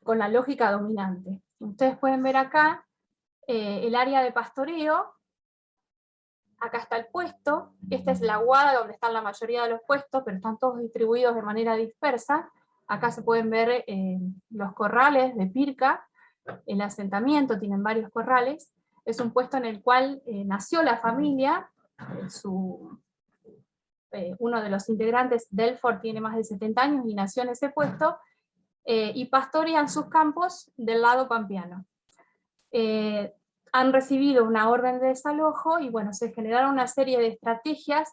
con la lógica dominante. Ustedes pueden ver acá el área de pastoreo. Acá está el puesto, esta es la aguada donde están la mayoría de los puestos, pero están todos distribuidos de manera dispersa. Acá se pueden ver los corrales de Pirca, el asentamiento, tienen varios corrales. Es un puesto en el cual nació la familia, uno de los integrantes, Delford, tiene más de 70 años y nació en ese puesto, y pastorean sus campos del lado pampeano. Han recibido una orden de desalojo y bueno, se generaron una serie de estrategias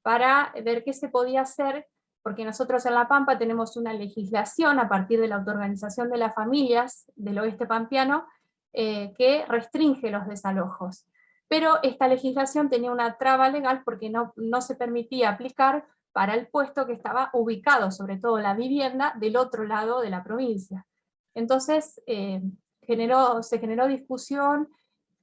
para ver qué se podía hacer, porque nosotros en La Pampa tenemos una legislación a partir de la autoorganización de las familias del oeste pampeano que restringe los desalojos. Pero esta legislación tenía una traba legal porque no se permitía aplicar para el puesto que estaba ubicado, sobre todo la vivienda, del otro lado de la provincia. Entonces se generó discusión,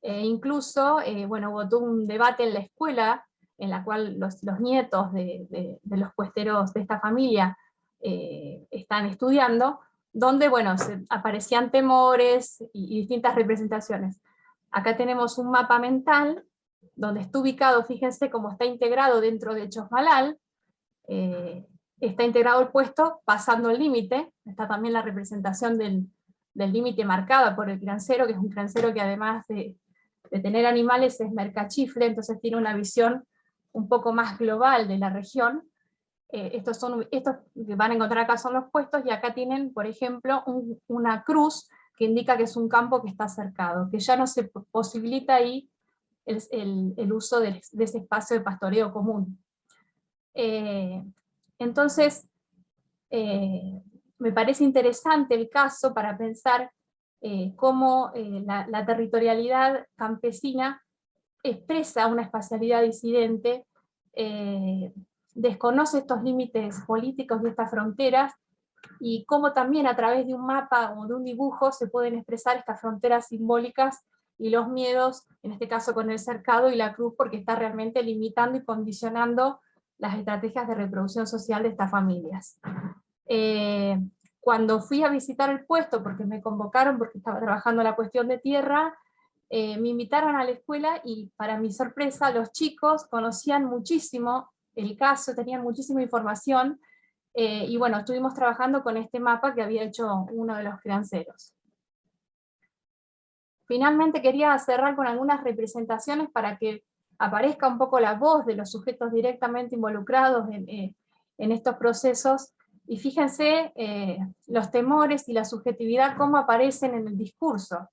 incluso bueno, hubo todo un debate en la escuela, en la cual los nietos de los puesteros de esta familia están estudiando, donde bueno, aparecían temores y distintas representaciones. Acá tenemos un mapa mental, donde está ubicado, fíjense cómo está integrado dentro de Chosmalal, está integrado el puesto pasando el límite, está también la representación del límite marcada por el criancero, que es un criancero que además de tener animales es mercachifle, entonces tiene una visión un poco más global de la región. Estos que van a encontrar acá son los puestos, y acá tienen, por ejemplo, una cruz que indica que es un campo que está cercado, que ya no se posibilita ahí el uso de ese espacio de pastoreo común. Entonces, me parece interesante el caso para pensar cómo la territorialidad campesina expresa una espacialidad disidente, desconoce estos límites políticos y estas fronteras, y cómo también a través de un mapa o de un dibujo se pueden expresar estas fronteras simbólicas y los miedos, en este caso con el cercado y la cruz, porque está realmente limitando y condicionando las estrategias de reproducción social de estas familias. Cuando fui a visitar el puesto, porque me convocaron porque estaba trabajando la cuestión de tierra, me invitaron a la escuela y para mi sorpresa los chicos conocían muchísimo el caso, tenían muchísima información, y bueno, estuvimos trabajando con este mapa que había hecho uno de los crianceros. Finalmente quería cerrar con algunas representaciones para que aparezca un poco la voz de los sujetos directamente involucrados en estos procesos, y fíjense los temores y la subjetividad cómo aparecen en el discurso.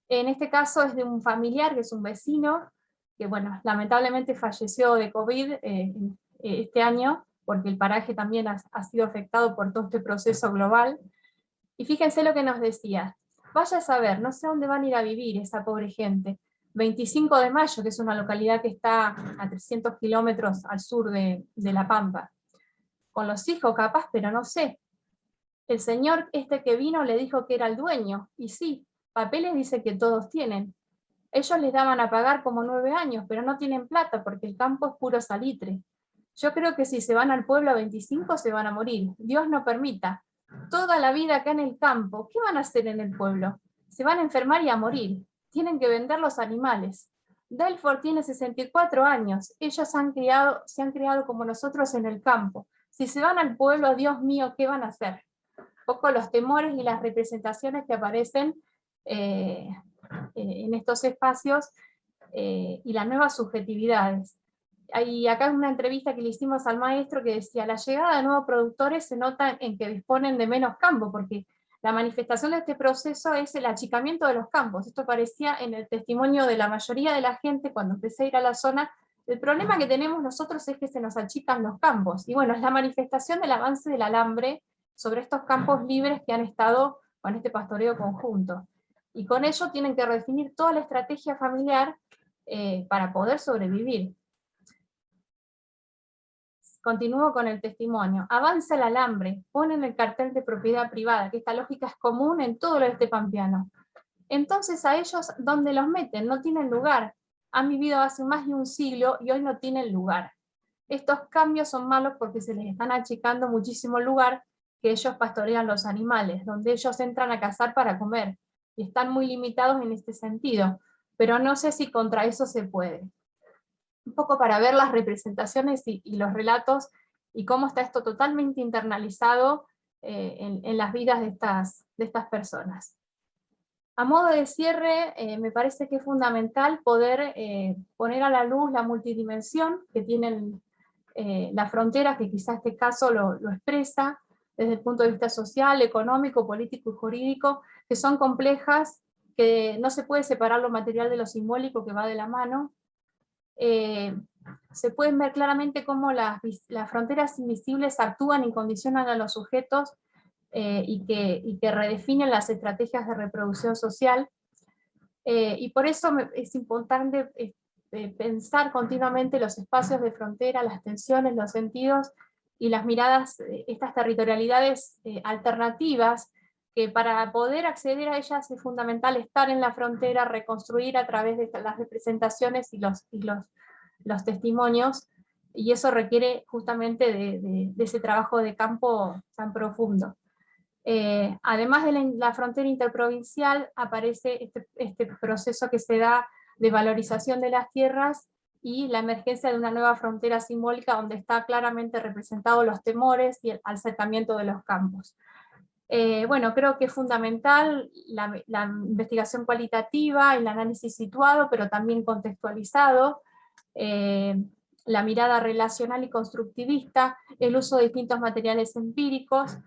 En este caso es de un familiar, que es un vecino, que bueno, lamentablemente falleció de COVID este año, porque el paraje también ha sido afectado por todo este proceso global. Y fíjense lo que nos decía: vaya a saber, no sé dónde van a ir a vivir esa pobre gente. 25 de Mayo, que es una localidad que está a 300 kilómetros al sur de La Pampa. Con los hijos capaz, pero no sé. El señor este que vino le dijo que era el dueño, y sí, papeles dice que todos tienen. Ellos les daban a pagar como 9 años, pero no tienen plata porque el campo es puro salitre. Yo creo que si se van al pueblo a 25 se van a morir. Dios no permita. Toda la vida acá en el campo, ¿qué van a hacer en el pueblo? Se van a enfermar y a morir. Tienen que vender los animales. Delford tiene 64 años. Ellos se han criado como nosotros en el campo. Si se van al pueblo, Dios mío, ¿qué van a hacer? Un poco los temores y las representaciones que aparecen en estos espacios, y las nuevas subjetividades. Hay acá una entrevista que le hicimos al maestro que decía: la llegada de nuevos productores se nota en que disponen de menos campo, porque la manifestación de este proceso es el achicamiento de los campos. Esto parecía en el testimonio de la mayoría de la gente cuando empecé a ir a la zona, El problema que tenemos nosotros es que se nos achican los campos, y bueno, es la manifestación del avance del alambre sobre estos campos libres que han estado con este pastoreo conjunto. Y con ello tienen que redefinir toda la estrategia familiar para poder sobrevivir. Continúo con el testimonio. Avanza el alambre, ponen el cartel de propiedad privada, que esta lógica es común en todo el oeste pampeano. Entonces a ellos, ¿dónde los meten? No tienen lugar. Han vivido hace más de un siglo y hoy no tienen lugar. Estos cambios son malos porque se les están achicando muchísimo el lugar que ellos pastorean los animales, donde ellos entran a cazar para comer, y están muy limitados en este sentido, pero no sé si contra eso se puede. Un poco para ver las representaciones y los relatos, y cómo está esto totalmente internalizado en las vidas de estas personas. A modo de cierre, me parece que es fundamental poder poner a la luz la multidimensión que tienen las fronteras, que quizás este caso lo expresa, desde el punto de vista social, económico, político y jurídico, que son complejas, que no se puede separar lo material de lo simbólico, que va de la mano. Se pueden ver claramente cómo las fronteras invisibles actúan y condicionan a los sujetos, y que redefinen las estrategias de reproducción social, y por eso es importante pensar continuamente los espacios de frontera, las tensiones, los sentidos y las miradas, estas territorialidades alternativas, que para poder acceder a ellas es fundamental estar en la frontera, reconstruir a través de las representaciones y los testimonios, y eso requiere justamente de ese trabajo de campo tan profundo. Además de la frontera interprovincial, aparece este proceso que se da de valorización de las tierras y la emergencia de una nueva frontera simbólica donde está claramente representados los temores y el acercamiento de los campos. Bueno, creo que es fundamental la investigación cualitativa, el análisis situado, pero también contextualizado, la mirada relacional y constructivista, el uso de distintos materiales empíricos,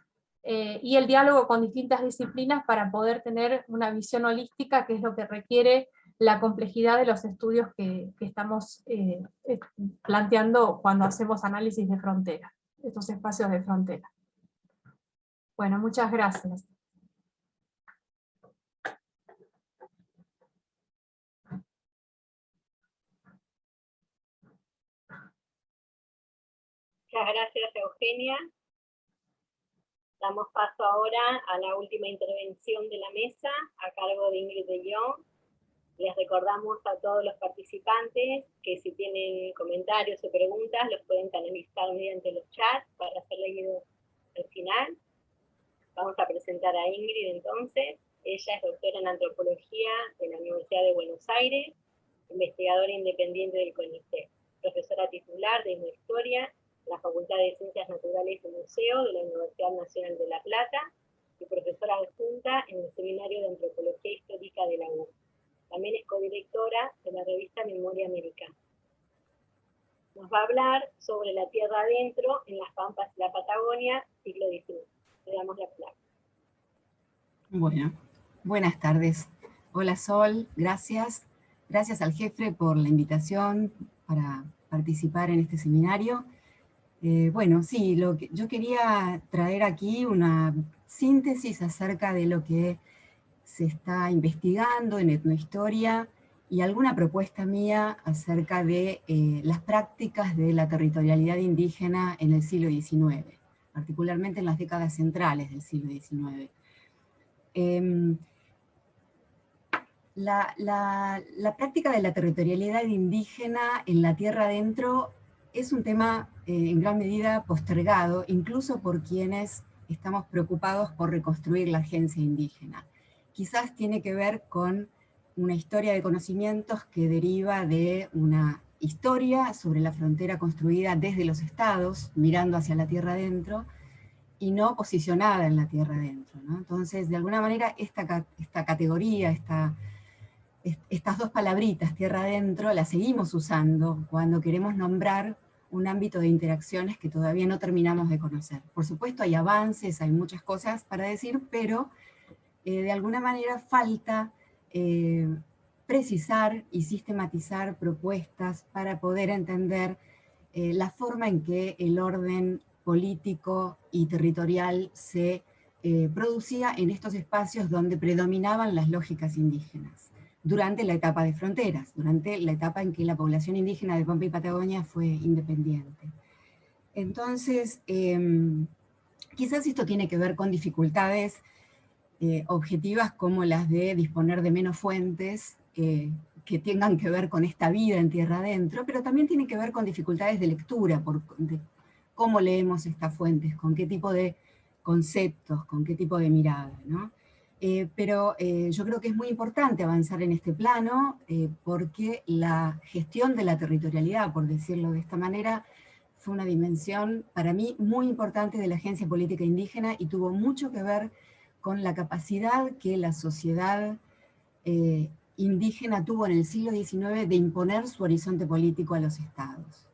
y el diálogo con distintas disciplinas para poder tener una visión holística, que es lo que requiere la complejidad de los estudios que estamos planteando cuando hacemos análisis de frontera, estos espacios de frontera. Bueno, muchas gracias. Muchas gracias, Eugenia. Damos paso ahora a la última intervención de la mesa, a cargo de Ingrid de Jong. Les recordamos a todos los participantes que si tienen comentarios o preguntas los pueden canalizar mediante los chats para ser leídos al final. Vamos a presentar a Ingrid entonces. Ella es doctora en antropología de la Universidad de Buenos Aires, investigadora independiente del CONICET, profesora titular de Historia, la Facultad de Ciencias Naturales y Museo de la Universidad Nacional de La Plata, y profesora adjunta en el Seminario de Antropología Histórica de la UBA. También es codirectora de la revista Memoria Americana. Nos va a hablar sobre la tierra adentro en las pampas de la Patagonia, siglo XIX. Le damos la palabra. Bueno, buenas tardes. Hola Sol, gracias. Gracias al jefe por la invitación para participar en este seminario. Bueno, sí, yo quería traer aquí una síntesis acerca de lo que se está investigando en etnohistoria y alguna propuesta mía acerca de las prácticas de la territorialidad indígena en el siglo XIX, particularmente en las décadas centrales del siglo XIX. La práctica de la territorialidad indígena en la tierra adentro es un tema en gran medida postergado, incluso por quienes estamos preocupados por reconstruir la agencia indígena. Quizás tiene que ver con una historia de conocimientos que deriva de una historia sobre la frontera construida desde los estados, mirando hacia la tierra adentro, y no posicionada en la tierra adentro, ¿no? Entonces, de alguna manera, esta categoría, estas dos palabritas, tierra adentro, las seguimos usando cuando queremos nombrar un ámbito de interacciones que todavía no terminamos de conocer. Por supuesto hay avances, hay muchas cosas para decir, pero de alguna manera falta precisar y sistematizar propuestas para poder entender la forma en que el orden político y territorial se producía en estos espacios donde predominaban las lógicas indígenas, durante la etapa de fronteras, durante la etapa en que la población indígena de Pampa y Patagonia fue independiente. Entonces, quizás esto tiene que ver con dificultades objetivas como las de disponer de menos fuentes que tengan que ver con esta vida en tierra adentro, pero también tiene que ver con dificultades de lectura, de cómo leemos estas fuentes, con qué tipo de conceptos, con qué tipo de mirada, ¿no? Pero yo creo que es muy importante avanzar en este plano porque la gestión de la territorialidad, por decirlo de esta manera, fue una dimensión para mí muy importante de la agencia política indígena y tuvo mucho que ver con la capacidad que la sociedad indígena tuvo en el siglo XIX de imponer su horizonte político a los estados.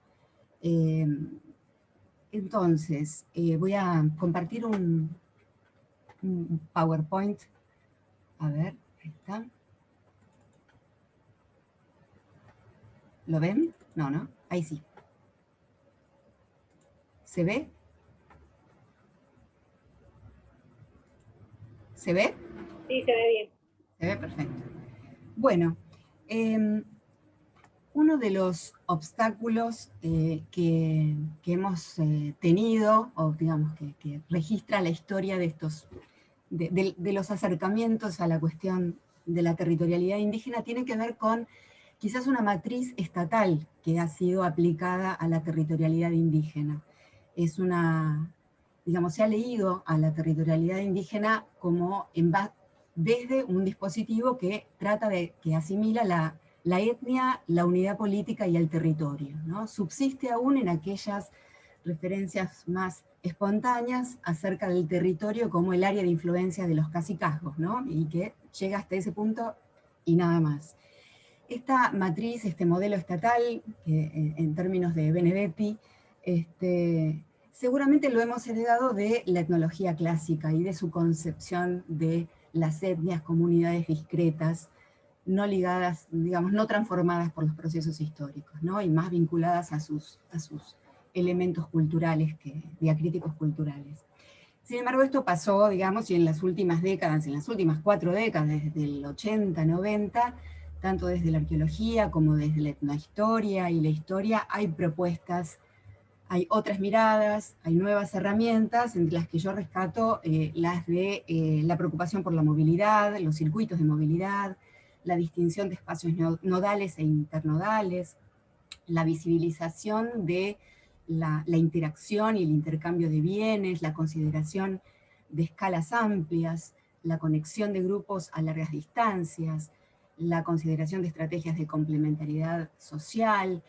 Entonces, voy a compartir un PowerPoint. A ver, ahí está. ¿Lo ven? No, ¿no? Ahí sí. ¿Se ve? ¿Se ve? Sí, se ve bien. Se ve perfecto. Bueno, uno de los obstáculos que hemos tenido, o digamos que registra la historia de de los acercamientos a la cuestión de la territorialidad indígena, tiene que ver con quizás una matriz estatal que ha sido aplicada a la territorialidad indígena. Es una, digamos, se ha leído a la territorialidad indígena como desde un dispositivo que trata que asimila la etnia, la unidad política y el territorio, ¿no? Subsiste aún en aquellas referencias más espontáneas acerca del territorio como el área de influencia de los cacicazgos, ¿no? Y que llega hasta ese punto y nada más. Esta matriz, este modelo estatal, en términos de Benedetti, seguramente lo hemos heredado de la etnología clásica y de su concepción de las etnias, comunidades discretas, no ligadas, digamos, no transformadas por los procesos históricos, ¿no? Y más vinculadas a sus elementos culturales, diacríticos culturales. Sin embargo, esto pasó, digamos, y en las últimas décadas, en las últimas 4 décadas, desde el 80, 90, tanto desde la arqueología como desde la etnohistoria y la historia, hay propuestas, hay otras miradas, hay nuevas herramientas, entre las que yo rescato las de la preocupación por la movilidad, los circuitos de movilidad, la distinción de espacios nodales e internodales, la visibilización de la interacción y el intercambio de bienes, la consideración de escalas amplias, la conexión de grupos a largas distancias, la consideración de estrategias de complementariedad social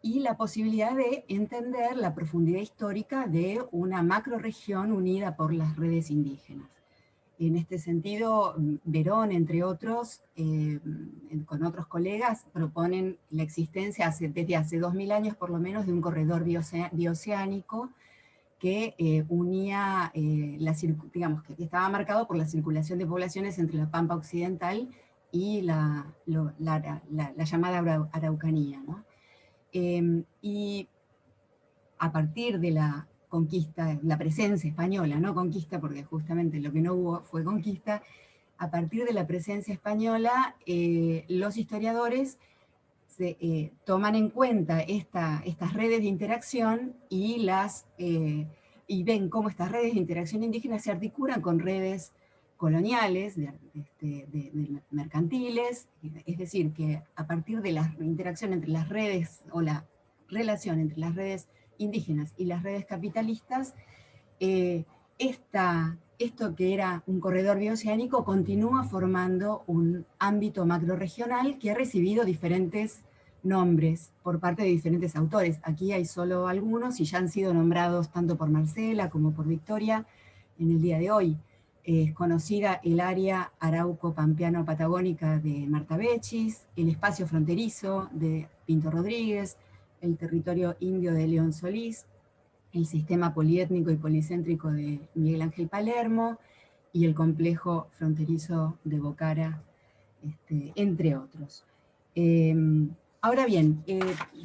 y la posibilidad de entender la profundidad histórica de una macrorregión unida por las redes indígenas. En este sentido, Verón, entre otros, con otros colegas, proponen la existencia desde hace 2000 años por lo menos de un corredor bioceánico que unía, digamos, que estaba marcado por la circulación de poblaciones entre la Pampa Occidental y la llamada Araucanía, ¿no? Y a partir de la conquista, la presencia española, no conquista porque justamente lo que no hubo fue conquista, a partir de la presencia española, los historiadores toman en cuenta estas redes de interacción y ven cómo estas redes de interacción indígenas se articulan con redes coloniales, mercantiles, es decir, que a partir de la interacción entre las redes, o la relación entre las redes indígenas y las redes capitalistas, esto que era un corredor bioceánico continúa formando un ámbito macrorregional que ha recibido diferentes nombres por parte de diferentes autores. Aquí hay solo algunos y ya han sido nombrados tanto por Marcela como por Victoria en el día de hoy. Es conocida el área arauco-pampeano-patagónica de Marta Bechis, el espacio fronterizo de Pinto Rodríguez, el territorio indio de León Solís, el sistema poliétnico y policéntrico de Miguel Ángel Palermo, y el complejo fronterizo de Bocara, entre otros. Ahora bien,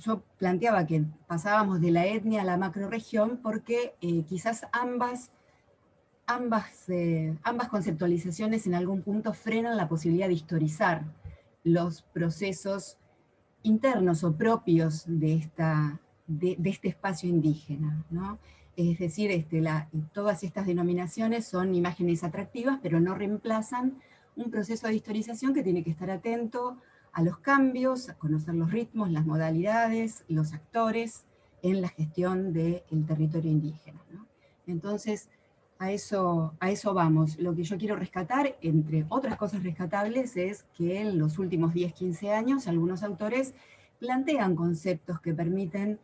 yo planteaba que pasábamos de la etnia a la macrorregión porque quizás ambas conceptualizaciones en algún punto frenan la posibilidad de historizar los procesos internos o propios de este espacio indígena, ¿no? Es decir, todas estas denominaciones son imágenes atractivas, pero no reemplazan un proceso de historización que tiene que estar atento a los cambios, a conocer los ritmos, las modalidades, los actores en la gestión del territorio indígena, ¿no? Entonces, a eso vamos. Lo que yo quiero rescatar, entre otras cosas rescatables, es que en los últimos 10, 15 años algunos autores plantean conceptos que permiten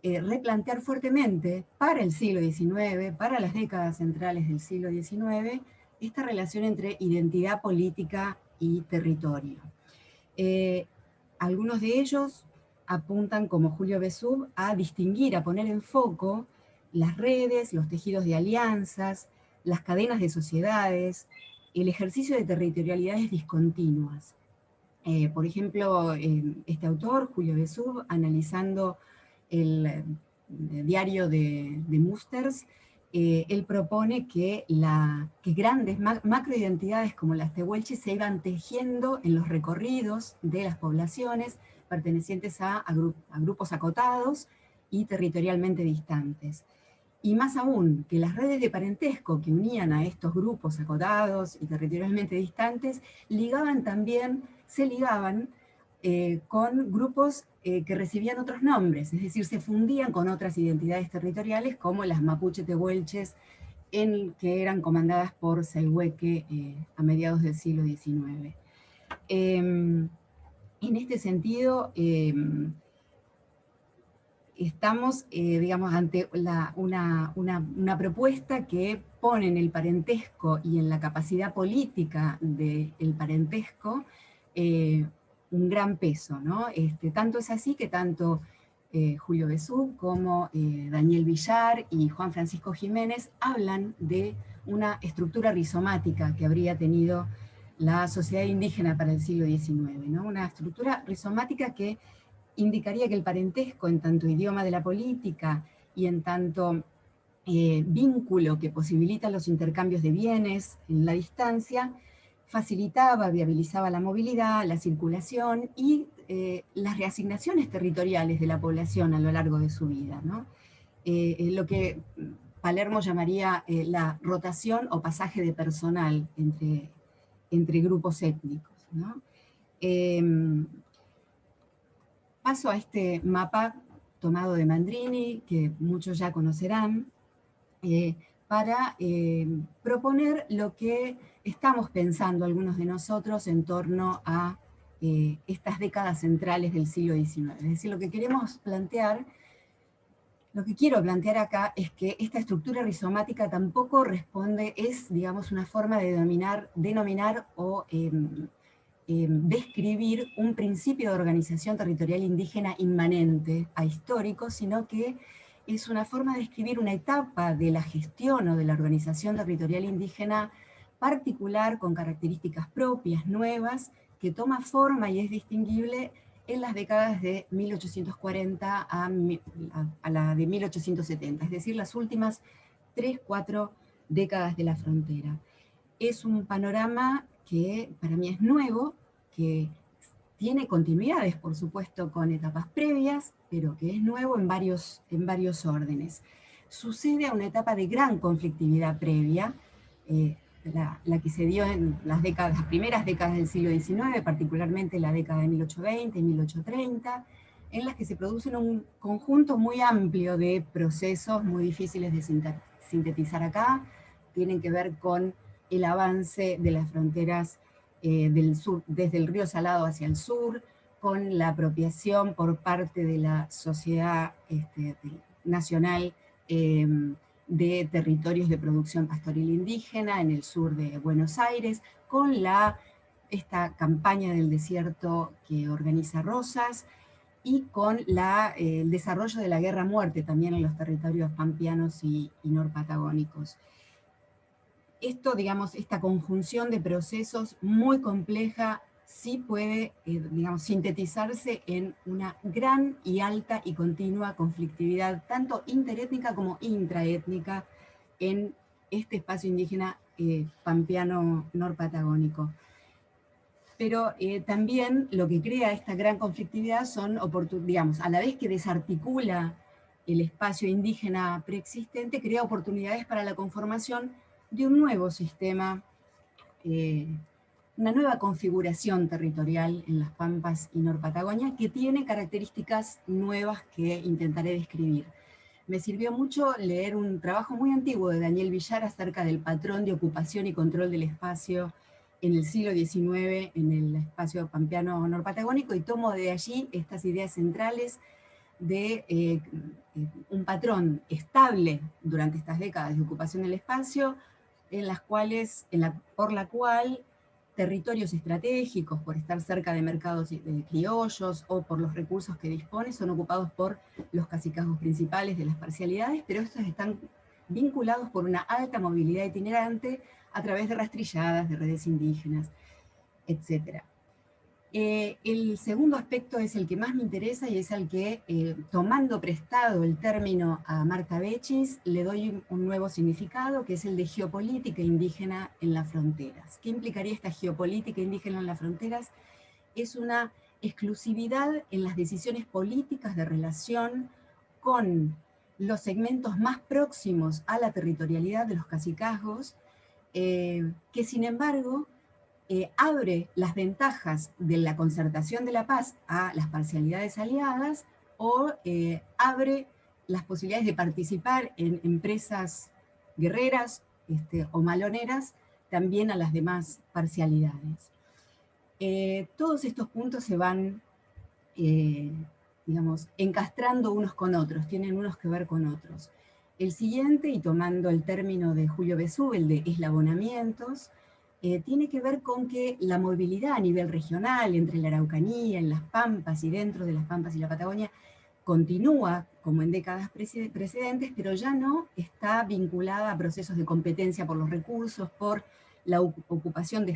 replantear fuertemente para el siglo XIX, para las décadas centrales del siglo XIX, esta relación entre identidad política y territorio. Algunos de ellos apuntan, como Julio Besub, a distinguir, a poner en foco las redes, los tejidos de alianzas, las cadenas de sociedades, el ejercicio de territorialidades discontinuas. Por ejemplo, este autor, Julio Besub, analizando el diario de Musters, él propone que grandes macroidentidades como las tehuelches se iban tejiendo en los recorridos de las poblaciones pertenecientes a grupos acotados y territorialmente distantes. Y más aún, que las redes de parentesco que unían a estos grupos acotados y territorialmente distantes se ligaban con grupos que recibían otros nombres, es decir, se fundían con otras identidades territoriales como las mapuche tehuelches, que eran comandadas por Sayhueque a mediados del siglo XIX. En este sentido, estamos, digamos, ante una propuesta que pone en el parentesco y en la capacidad política del parentesco un gran peso, ¿no? Tanto es así que tanto Julio Besub como Daniel Villar y Juan Francisco Jiménez hablan de una estructura rizomática que habría tenido la sociedad indígena para el siglo XIX, ¿no? Una estructura rizomática que indicaría que el parentesco, en tanto idioma de la política y en tanto vínculo que posibilita los intercambios de bienes en la distancia, facilitaba, viabilizaba la movilidad, la circulación y las reasignaciones territoriales de la población a lo largo de su vida, ¿no? Lo que Palermo llamaría la rotación o pasaje de personal entre grupos étnicos, ¿no? Paso a este mapa tomado de Mandrini, que muchos ya conocerán, para proponer lo que estamos pensando algunos de nosotros en torno a estas décadas centrales del siglo XIX. Es decir, lo que quiero plantear acá es que esta estructura rizomática tampoco es, digamos, una forma de denominar o describir un principio de organización territorial indígena inmanente a históricos, sino que es una forma de describir una etapa de la gestión o de la organización territorial indígena particular, con características propias, nuevas, que toma forma y es distinguible en las décadas de 1840 a la de 1870, es decir, las últimas 3-4 décadas de la frontera. Es un panorama que para mí es nuevo, que tiene continuidades, por supuesto, con etapas previas, pero que es nuevo en varios órdenes. Sucede a una etapa de gran conflictividad previa, la que se dio en las primeras décadas del siglo XIX, particularmente la década de 1820 y 1830, en las que se produce un conjunto muy amplio de procesos muy difíciles de sintetizar acá, tienen que ver con el avance de las fronteras del sur, desde el río Salado hacia el sur, con la apropiación por parte de la sociedad nacional de territorios de producción pastoril indígena en el sur de Buenos Aires, con esta campaña del desierto que organiza Rosas, y con el desarrollo de la guerra a muerte también en los territorios pampeanos y norpatagónicos. Esto, digamos, esta conjunción de procesos muy compleja sí puede, digamos, sintetizarse en una gran y alta y continua conflictividad, tanto interétnica como intraétnica, en este espacio indígena pampeano norpatagónico. Pero también lo que crea esta gran conflictividad son digamos, a la vez que desarticula el espacio indígena preexistente, crea oportunidades para la conformación de un nuevo sistema, una nueva configuración territorial en las Pampas y Norpatagonia que tiene características nuevas que intentaré describir. Me sirvió mucho leer un trabajo muy antiguo de Daniel Villar acerca del patrón de ocupación y control del espacio en el siglo XIX en el espacio pampeano norpatagónico, y tomo de allí estas ideas centrales de un patrón estable durante estas décadas de ocupación del espacio, en las cuales, por la cual territorios estratégicos, por estar cerca de mercados criollos o por los recursos que dispone, son ocupados por los cacicazgos principales de las parcialidades, pero estos están vinculados por una alta movilidad itinerante a través de rastrilladas, de redes indígenas, etc. El segundo aspecto es el que más me interesa y es el que, tomando prestado el término a Marta Bechis, le doy un nuevo significado, que es el de geopolítica indígena en las fronteras. ¿Qué implicaría esta geopolítica indígena en las fronteras? Es una exclusividad en las decisiones políticas de relación con los segmentos más próximos a la territorialidad de los cacicazgos, que sin embargo abre las ventajas de la concertación de la paz a las parcialidades aliadas, o abre las posibilidades de participar en empresas guerreras o maloneras también a las demás parcialidades. Todos estos puntos se van, digamos, encastrando unos con otros, tienen unos que ver con otros. El siguiente, y tomando el término de Julio Besú, el de eslabonamientos, tiene que ver con que la movilidad a nivel regional entre la Araucanía, en las Pampas y dentro de las Pampas y la Patagonia continúa como en décadas precedentes, pero ya no está vinculada a procesos de competencia por los recursos, por la ocupación de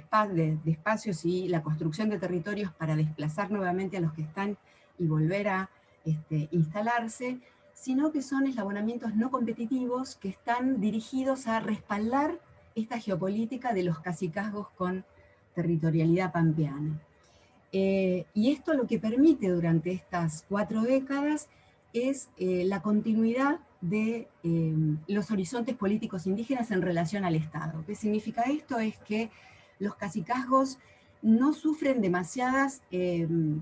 espacios y la construcción de territorios para desplazar nuevamente a los que están y volver a instalarse, sino que son eslabonamientos no competitivos que están dirigidos a respaldar esta geopolítica de los cacicazgos con territorialidad pampeana. Y esto lo que permite durante estas 4 décadas es la continuidad de los horizontes políticos indígenas en relación al Estado. ¿Qué significa esto? Es que los cacicazgos no sufren demasiadas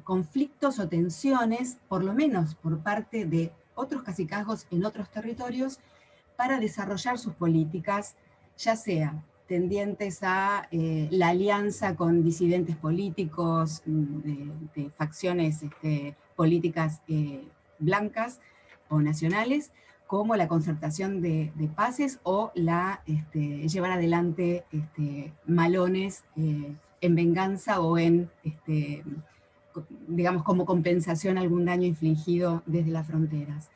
conflictos o tensiones, por lo menos por parte de otros cacicazgos en otros territorios, para desarrollar sus políticas, ya sea tendientes a la alianza con disidentes políticos de facciones políticas blancas o nacionales, como la concertación de paces o llevar adelante malones en venganza o en, digamos, como compensación a algún daño infligido desde las fronteras.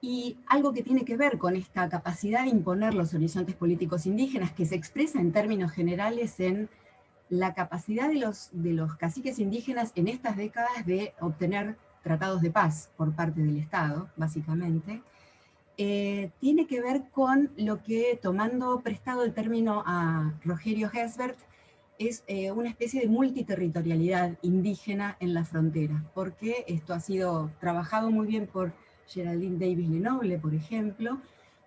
Y algo que tiene que ver con esta capacidad de imponer los horizontes políticos indígenas, que se expresa en términos generales en la capacidad de los caciques indígenas en estas décadas de obtener tratados de paz por parte del Estado, básicamente, tiene que ver con lo que, tomando prestado el término a Rogerio Herzberg, es una especie de multiterritorialidad indígena en la frontera, porque esto ha sido trabajado muy bien por Geraldine Davis Lenoble, por ejemplo.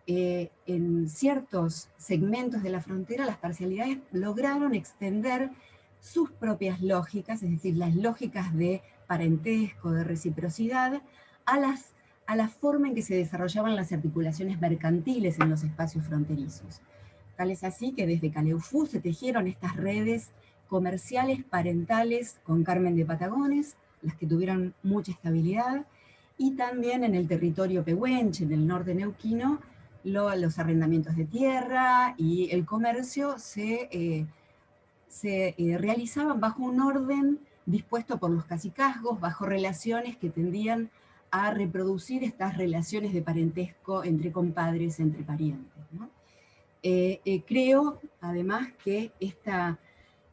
En ciertos segmentos de la frontera las parcialidades lograron extender sus propias lógicas, es decir, las lógicas de parentesco, de reciprocidad, a la forma en que se desarrollaban las articulaciones mercantiles en los espacios fronterizos. Tal es así que desde Caleufú se tejieron estas redes comerciales parentales con Carmen de Patagones, las que tuvieron mucha estabilidad, y también en el territorio pehuenche, en el norte neuquino, los arrendamientos de tierra y el comercio se realizaban bajo un orden dispuesto por los cacicazgos, bajo relaciones que tendían a reproducir estas relaciones de parentesco entre compadres, entre parientes, ¿no? Creo, además, que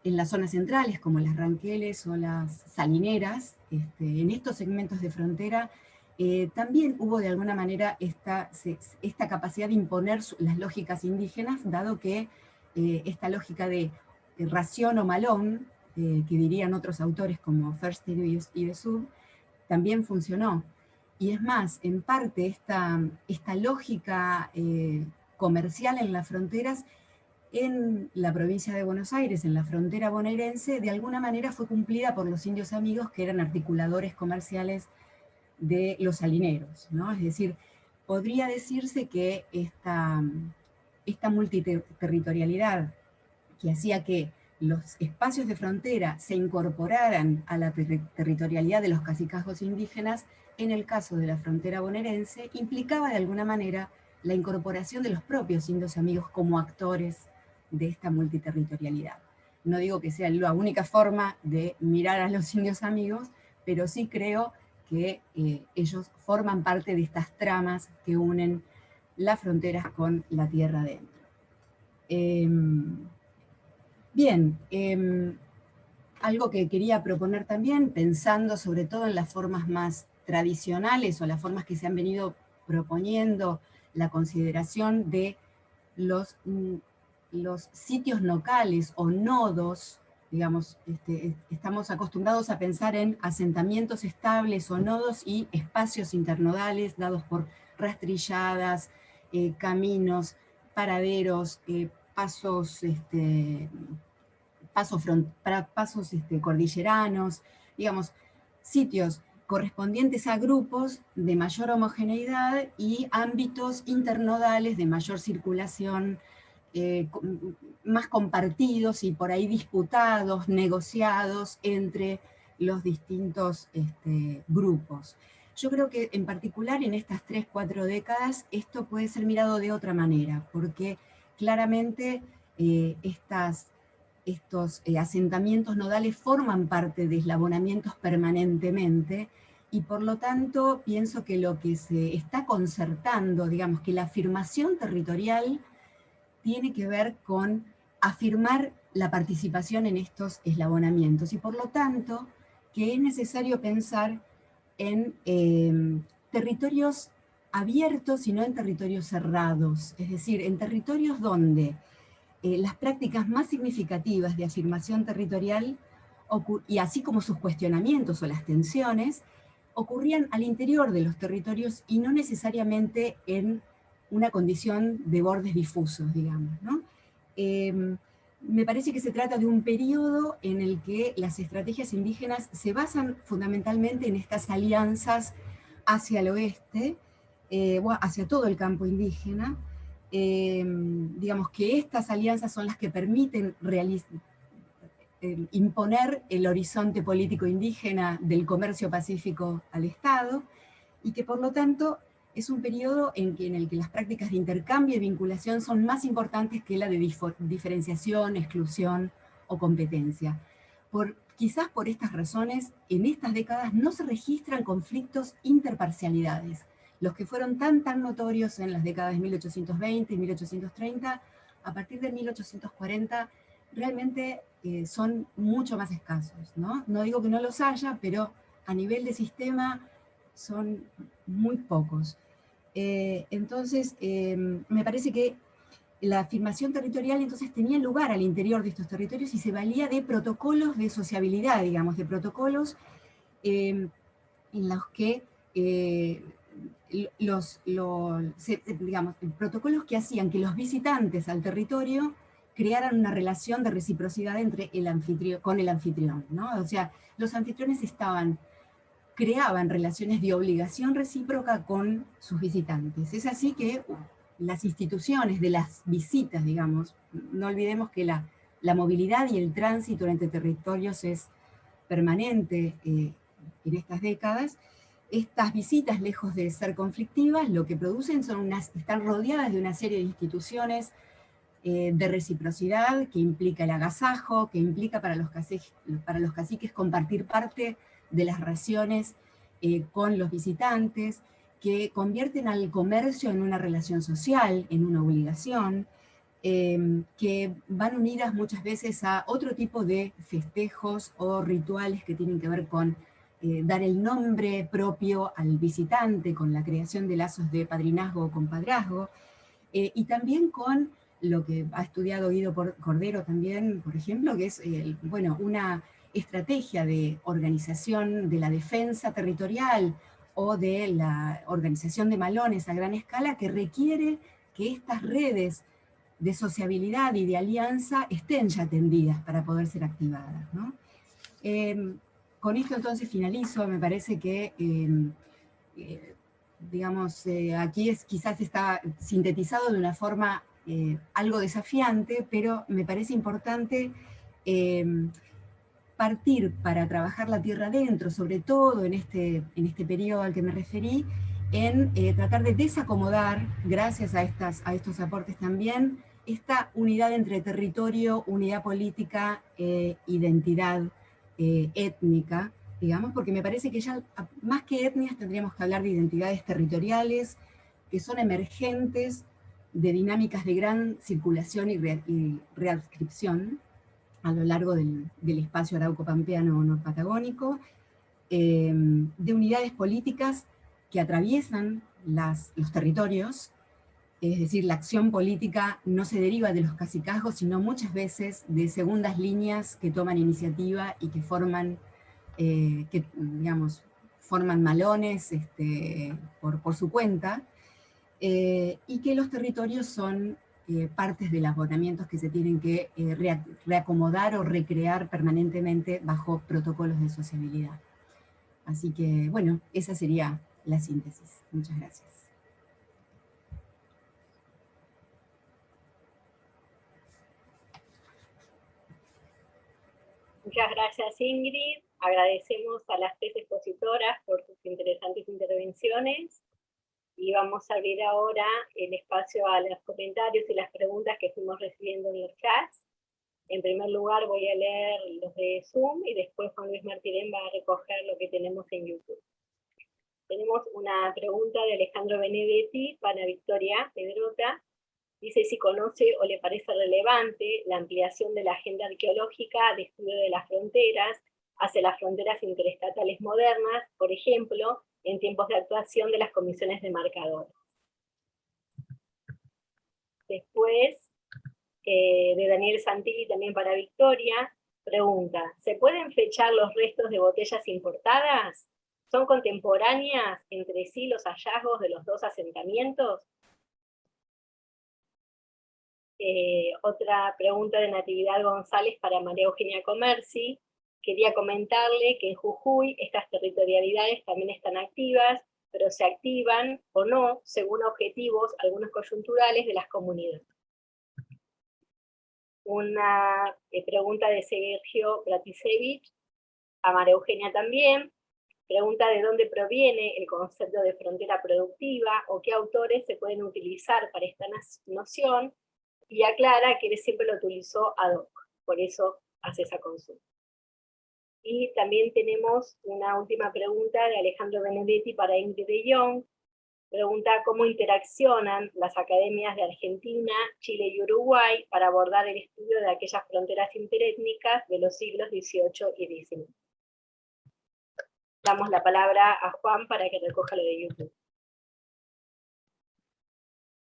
en las zonas centrales, como las ranqueles o las salineras, en estos segmentos de frontera, también hubo de alguna manera esta capacidad de imponer las lógicas indígenas, dado que esta lógica de ración o malón, que dirían otros autores como Fersted y de Sub, también funcionó. Y es más, en parte esta lógica comercial en las fronteras, en la provincia de Buenos Aires, en la frontera bonaerense, de alguna manera fue cumplida por los indios amigos, que eran articuladores comerciales de los salineros, ¿no? Es decir, podría decirse que esta multiterritorialidad que hacía que los espacios de frontera se incorporaran a la territorialidad de los cacicazgos indígenas, en el caso de la frontera bonaerense, implicaba de alguna manera la incorporación de los propios indios amigos como actores de esta multiterritorialidad. No digo que sea la única forma de mirar a los indios amigos, pero sí creo que ellos forman parte de estas tramas que unen las fronteras con la tierra adentro. Bien, algo que quería proponer también, pensando sobre todo en las formas más tradicionales o las formas que se han venido proponiendo, la consideración de los sitios locales o nodos, digamos, estamos acostumbrados a pensar en asentamientos estables o nodos y espacios internodales dados por rastrilladas, caminos, paraderos, pasos cordilleranos, digamos, sitios correspondientes a grupos de mayor homogeneidad y ámbitos internodales de mayor circulación, más compartidos y por ahí disputados, negociados entre los distintos grupos. Yo creo que en particular en estas 3-4 décadas esto puede ser mirado de otra manera, porque claramente estos asentamientos nodales forman parte de eslabonamientos permanentemente, y por lo tanto pienso que lo que se está concertando, digamos, que la afirmación territorial tiene que ver con afirmar la participación en estos eslabonamientos, y por lo tanto que es necesario pensar en territorios abiertos y no en territorios cerrados, es decir, en territorios donde las prácticas más significativas de afirmación territorial, y así como sus cuestionamientos o las tensiones, ocurrían al interior de los territorios y no necesariamente en una condición de bordes difusos, digamos, ¿no? Me parece que se trata de un periodo en el que las estrategias indígenas se basan fundamentalmente en estas alianzas hacia el oeste, hacia todo el campo indígena. Digamos que estas alianzas son las que permiten imponer el horizonte político indígena del comercio pacífico al Estado, y que por lo tanto es un periodo en el que las prácticas de intercambio y vinculación son más importantes que la de diferenciación, exclusión o competencia. Quizás por estas razones, en estas décadas no se registran conflictos interparcialidades. Los que fueron tan notorios en las décadas de 1820 y 1830, a partir de 1840, realmente son mucho más escasos, ¿no? No digo que no los haya, pero a nivel de sistema son muy pocos. Entonces, me parece que la afirmación territorial entonces tenía lugar al interior de estos territorios y se valía de protocolos de sociabilidad, digamos, de protocolos en los que digamos, protocolos que hacían que los visitantes al territorio crearan una relación de reciprocidad con el anfitrión, ¿no? O sea, los anfitriones creaban relaciones de obligación recíproca con sus visitantes. Es así que las instituciones de las visitas, digamos, no olvidemos que la movilidad y el tránsito entre territorios es permanente en estas décadas. Estas visitas, lejos de ser conflictivas, lo que producen están rodeadas de una serie de instituciones de reciprocidad, que implica el agasajo, que implica para los caciques compartir parte de las raciones con los visitantes, que convierten al comercio en una relación social, en una obligación, que van unidas muchas veces a otro tipo de festejos o rituales que tienen que ver con dar el nombre propio al visitante, con la creación de lazos de padrinazgo o compadrazgo, y también con lo que ha estudiado Guido Cordero también, por ejemplo, que es bueno, una estrategia de organización de la defensa territorial o de la organización de malones a gran escala, que requiere que estas redes de sociabilidad y de alianza estén ya tendidas para poder ser activadas, ¿no? Con esto entonces finalizo. Me parece que, digamos, aquí quizás está sintetizado de una forma algo desafiante, pero me parece importante partir para trabajar la tierra adentro, sobre todo en este periodo al que me referí, en tratar de desacomodar, gracias a estos aportes también, esta unidad entre territorio, unidad política, identidad étnica, digamos, porque me parece que ya más que etnias tendríamos que hablar de identidades territoriales que son emergentes de dinámicas de gran circulación y readscripción a lo largo del espacio arauco-pampeano o norpatagónico, de unidades políticas que atraviesan los territorios. Es decir, la acción política no se deriva de los cacicazgos, sino muchas veces de segundas líneas que toman iniciativa y que forman, forman malones por su cuenta, y que los territorios son partes de los abonamientos que se tienen que reacomodar o recrear permanentemente bajo protocolos de sociabilidad. Así que, bueno, esa sería la síntesis. Muchas gracias. Muchas gracias, Ingrid. Agradecemos a las tres expositoras por sus interesantes intervenciones. Y vamos a abrir ahora el espacio a los comentarios y las preguntas que fuimos recibiendo en el chat. En primer lugar voy a leer los de Zoom y después Juan Luis Martirén va a recoger lo que tenemos en YouTube. Tenemos una pregunta de Alejandro Benedetti para Victoria Pedrota. Dice si conoce o le parece relevante la ampliación de la agenda arqueológica de estudio de las fronteras hacia las fronteras interestatales modernas, por ejemplo, en tiempos de actuación de las comisiones demarcadoras. Después, de Daniel Santilli, también para Victoria, pregunta, ¿se pueden fechar los restos de botellas importadas? ¿Son contemporáneas entre sí los hallazgos de los dos asentamientos? Otra pregunta de Natividad González para María Eugenia Comerci. Quería comentarle que en Jujuy estas territorialidades también están activas, pero se activan o no según objetivos, algunos coyunturales, de las comunidades. Una pregunta de Sergio Bratisevich a María Eugenia también. Pregunta de dónde proviene el concepto de frontera productiva o qué autores se pueden utilizar para esta noción, y aclara que él siempre lo utilizó ad hoc, por eso hace esa consulta. Y también tenemos una última pregunta de Alejandro Benedetti para Ingrid de Jong. Pregunta cómo interaccionan las academias de Argentina, Chile y Uruguay para abordar el estudio de aquellas fronteras interétnicas de los siglos XVIII y XIX. Damos la palabra a Juan para que recoja lo de YouTube.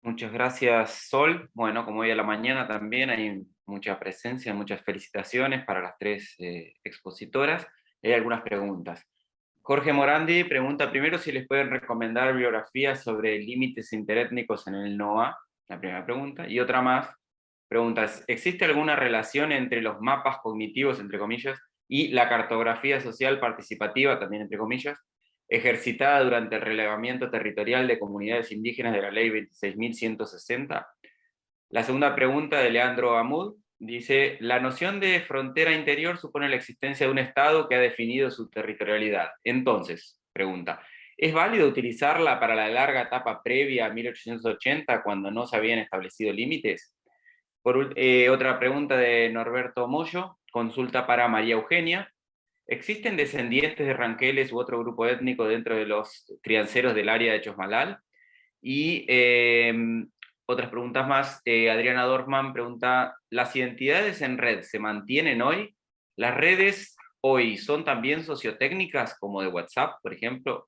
Muchas gracias, Sol. Bueno, como hoy a la mañana también hay mucha presencia, muchas felicitaciones para las tres expositoras. Hay algunas preguntas. Jorge Morandi pregunta primero si les pueden recomendar biografías sobre límites interétnicos en el NOA, la primera pregunta, y otra más, preguntas, ¿existe alguna relación entre los mapas cognitivos, entre comillas, y la cartografía social participativa, también entre comillas, ejercitada durante el relevamiento territorial de comunidades indígenas de la Ley 26.160? La segunda pregunta de Leandro Amud dice, la noción de frontera interior supone la existencia de un Estado que ha definido su territorialidad. Entonces, pregunta, ¿es válido utilizarla para la larga etapa previa a 1880, cuando no se habían establecido límites? Otra pregunta de Norberto Moyo, consulta para María Eugenia. ¿Existen descendientes de ranqueles u otro grupo étnico dentro de los crianceros del área de Chosmalal? Y otras preguntas más. Adriana Dorfman pregunta, ¿las identidades en red se mantienen hoy? ¿Las redes hoy son también sociotécnicas, como de WhatsApp, por ejemplo?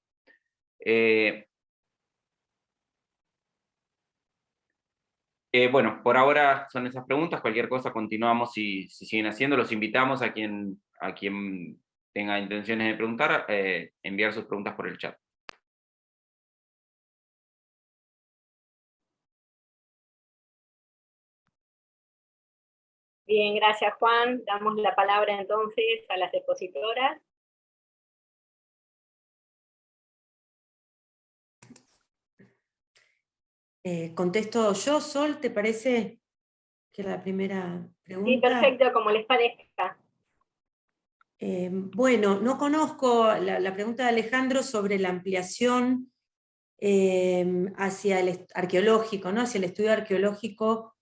Bueno, por ahora son esas preguntas. Cualquier cosa continuamos si siguen haciendo. Los invitamos a quien tenga intenciones de preguntar, enviar sus preguntas por el chat. Bien, gracias Juan. Damos la palabra entonces a las expositoras. Contesto yo, Sol, ¿te parece que la primera pregunta? Sí, perfecto, como les parezca. Bueno, no conozco la pregunta de Alejandro sobre la ampliación hacia el arqueológico, ¿no? Hacia el estudio arqueológico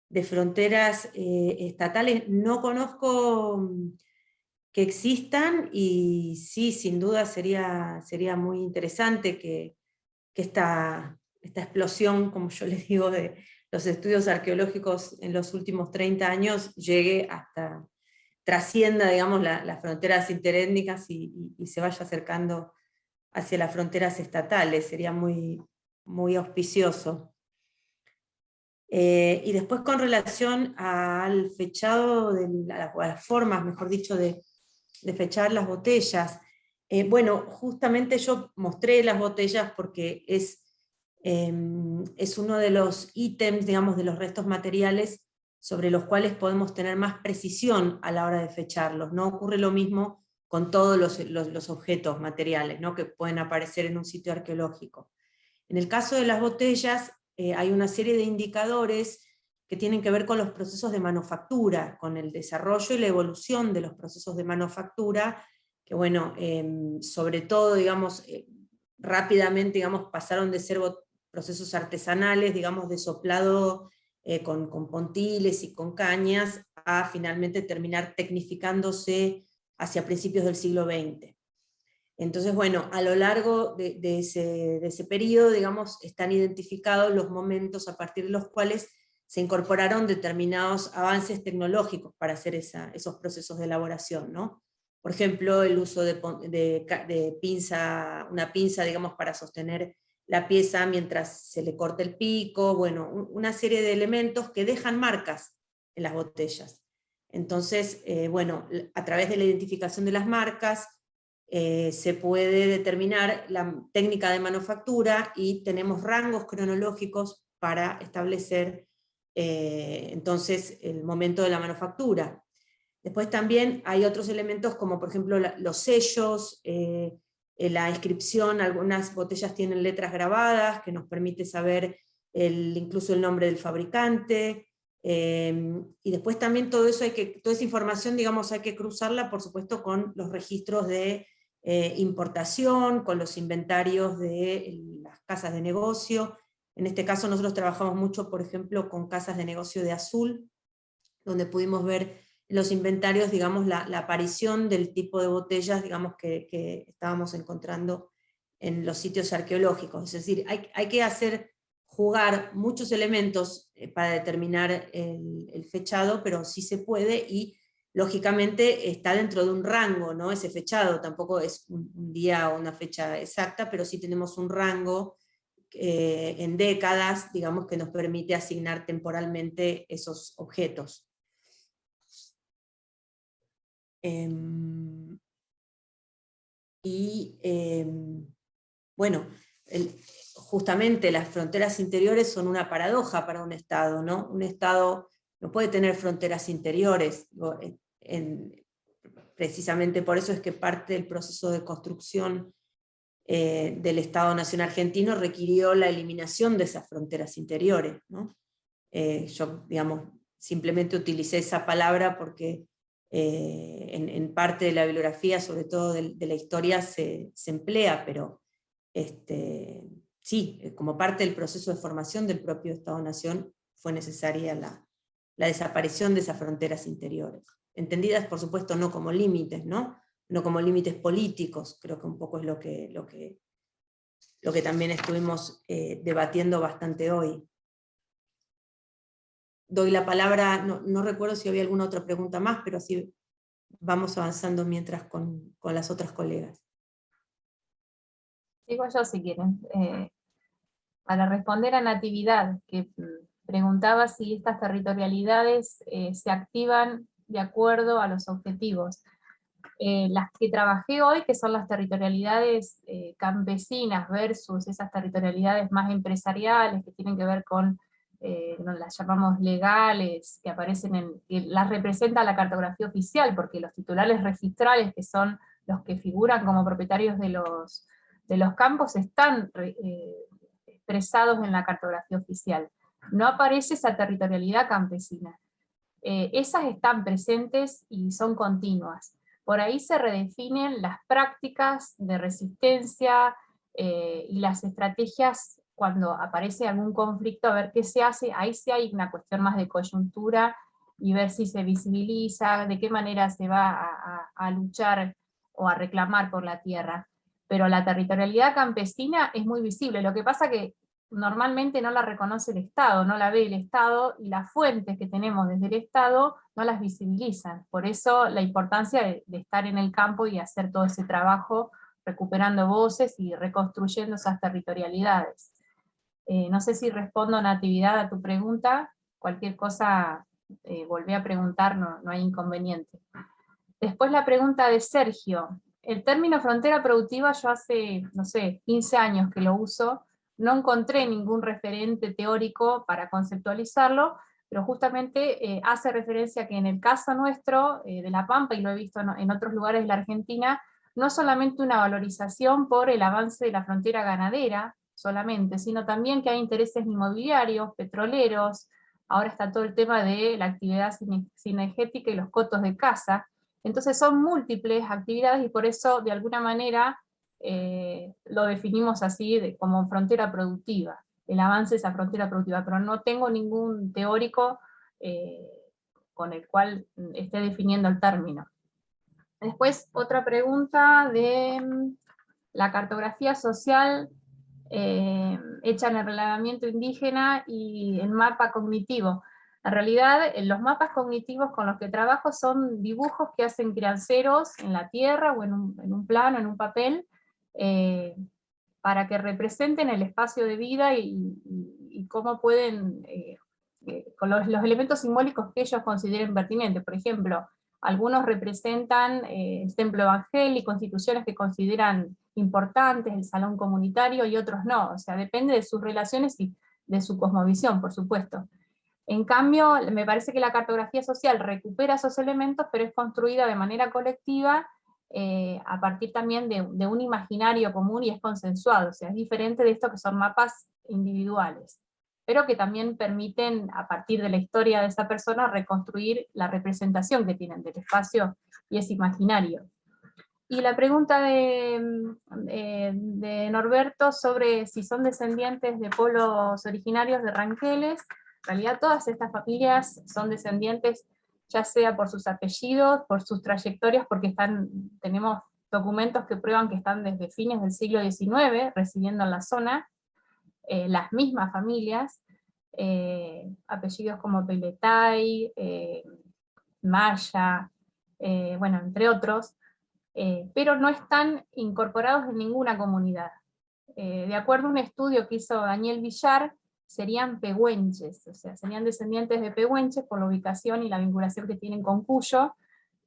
de fronteras estatales. No conozco que existan, y sí, sin duda sería muy interesante que esta explosión, como yo les digo, de los estudios arqueológicos en los últimos 30 años llegue hasta, trascienda, digamos, las fronteras interétnicas y se vaya acercando hacia las fronteras estatales. Sería muy auspicioso. Y después, con relación al fechado, a las formas, mejor dicho, de fechar las botellas, bueno, justamente yo mostré las botellas porque es uno de los ítems, digamos, de los restos materiales sobre los cuales podemos tener más precisión a la hora de fecharlos. No ocurre lo mismo con todos los objetos materiales, ¿no?, que pueden aparecer en un sitio arqueológico. En el caso de las botellas, hay una serie de indicadores que tienen que ver con los procesos de manufactura, con el desarrollo y la evolución de los procesos de manufactura, que bueno, sobre todo, digamos, rápidamente, digamos, pasaron de ser procesos artesanales, digamos, de soplado con pontiles y con cañas, a finalmente terminar tecnificándose hacia principios del siglo XX. Entonces, bueno, a lo largo de ese periodo, digamos, están identificados los momentos a partir de los cuales se incorporaron determinados avances tecnológicos para hacer esos procesos de elaboración, ¿no? Por ejemplo, el uso de pinza, una pinza, digamos, para sostener la pieza mientras se le corta el pico, bueno, una serie de elementos que dejan marcas en las botellas. Entonces, bueno, a través de la identificación de las marcas, se puede determinar la técnica de manufactura, y tenemos rangos cronológicos para establecer entonces el momento de la manufactura. Después también hay otros elementos como por ejemplo los sellos, la inscripción. Algunas botellas tienen letras grabadas que nos permite saber incluso el nombre del fabricante, y después también toda esa información, digamos, hay que cruzarla por supuesto con los registros de importación, con los inventarios de las casas de negocio. En este caso nosotros trabajamos mucho, por ejemplo, con casas de negocio de Azul, donde pudimos ver los inventarios, digamos, la aparición del tipo de botellas, digamos, que estábamos encontrando en los sitios arqueológicos. Es decir, hay que hacer jugar muchos elementos para determinar el fechado, pero sí se puede, y lógicamente está dentro de un rango, ¿no? Ese fechado tampoco es un día o una fecha exacta, pero sí tenemos un rango en décadas, digamos, que nos permite asignar temporalmente esos objetos. Bueno, justamente las fronteras interiores son una paradoja para un Estado, ¿no? Un Estado no puede tener fronteras interiores. Precisamente por eso es que parte del proceso de construcción del Estado Nación Argentino requirió la eliminación de esas fronteras interiores, ¿no? Yo, digamos, simplemente utilicé esa palabra porque en parte de la bibliografía, sobre todo de la historia, se emplea, pero sí, como parte del proceso de formación del propio Estado-Nación, fue necesaria la desaparición de esas fronteras interiores. Entendidas, por supuesto, no como límites, ¿no? No como límites políticos, creo que un poco es lo que también estuvimos debatiendo bastante hoy. doy la palabra, no recuerdo si había alguna otra pregunta más, pero así vamos avanzando mientras con las otras colegas. Digo yo si quieren. Para responder a Natividad, que preguntaba si estas territorialidades se activan de acuerdo a los objetivos. Las que trabajé hoy, que son las territorialidades campesinas versus esas territorialidades más empresariales, que tienen que ver con, las llamamos legales, que aparecen que las representa la cartografía oficial, porque los titulares registrales, que son los que figuran como propietarios de los campos, están expresados en la cartografía oficial. No aparece esa territorialidad campesina. Esas están presentes y son continuas. Por ahí se redefinen las prácticas de resistencia y las estrategias cuando aparece algún conflicto, a ver qué se hace. Ahí sí hay una cuestión más de coyuntura y ver si se visibiliza, de qué manera se va a luchar o a reclamar por la tierra. Pero la territorialidad campesina es muy visible. Lo que pasa que normalmente no la reconoce el Estado, no la ve el Estado, y las fuentes que tenemos desde el Estado no las visibilizan. Por eso la importancia de estar en el campo y hacer todo ese trabajo, recuperando voces y reconstruyendo esas territorialidades. No sé si respondo, Natividad, a tu pregunta. Cualquier cosa volví a preguntar, no hay inconveniente. Después la pregunta de Sergio. El término frontera productiva yo hace, no sé, 15 años que lo uso. No encontré ningún referente teórico para conceptualizarlo, pero justamente hace referencia a que en el caso nuestro, de La Pampa, y lo he visto en otros lugares de la Argentina, no solamente una valorización por el avance de la frontera ganadera, solamente, sino también que hay intereses inmobiliarios, petroleros, ahora está todo el tema de la actividad cinegética y los cotos de caza. Entonces son múltiples actividades y por eso de alguna manera lo definimos así como frontera productiva, el avance de esa frontera productiva, pero no tengo ningún teórico con el cual esté definiendo el término. Después otra pregunta de la cartografía social hecha en el relevamiento indígena y el mapa cognitivo. En realidad, los mapas cognitivos con los que trabajo son dibujos que hacen crianceros en la tierra o en un plano, en un papel, para que representen el espacio de vida y cómo pueden, con los elementos simbólicos que ellos consideren pertinentes. Por ejemplo, algunos representan el templo evangélico, instituciones que consideran importantes, el salón comunitario, y otros no. O sea, depende de sus relaciones y de su cosmovisión, por supuesto. En cambio, me parece que la cartografía social recupera esos elementos, pero es construida de manera colectiva, a partir también de un imaginario común y es consensuado. O sea, es diferente de esto que son mapas individuales, pero que también permiten, a partir de la historia de esa persona, reconstruir la representación que tienen del espacio, y es imaginario. Y la pregunta de Norberto sobre si son descendientes de pueblos originarios de ranqueles. En realidad todas estas familias son descendientes, ya sea por sus apellidos, por sus trayectorias, porque tenemos documentos que prueban que están desde fines del siglo XIX residiendo en la zona, las mismas familias, apellidos como Peletay, Maya, bueno, entre otros, pero no están incorporados en ninguna comunidad. De acuerdo a un estudio que hizo Daniel Villar, serían pehuenches, o sea, serían descendientes de pehuenches por la ubicación y la vinculación que tienen con Cuyo,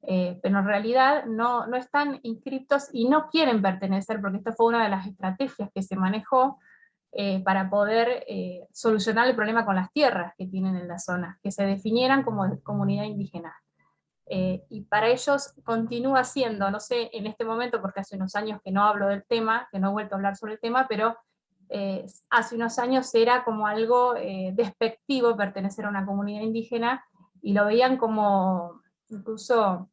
pero en realidad no están inscriptos y no quieren pertenecer, porque esta fue una de las estrategias que se manejó para poder solucionar el problema con las tierras que tienen en la zona, que se definieran como comunidad indígena. Y para ellos continúa siendo, no sé en este momento porque hace unos años que no hablo del tema, que no he vuelto a hablar sobre el tema, pero hace unos años era como algo despectivo pertenecer a una comunidad indígena, y lo veían como incluso,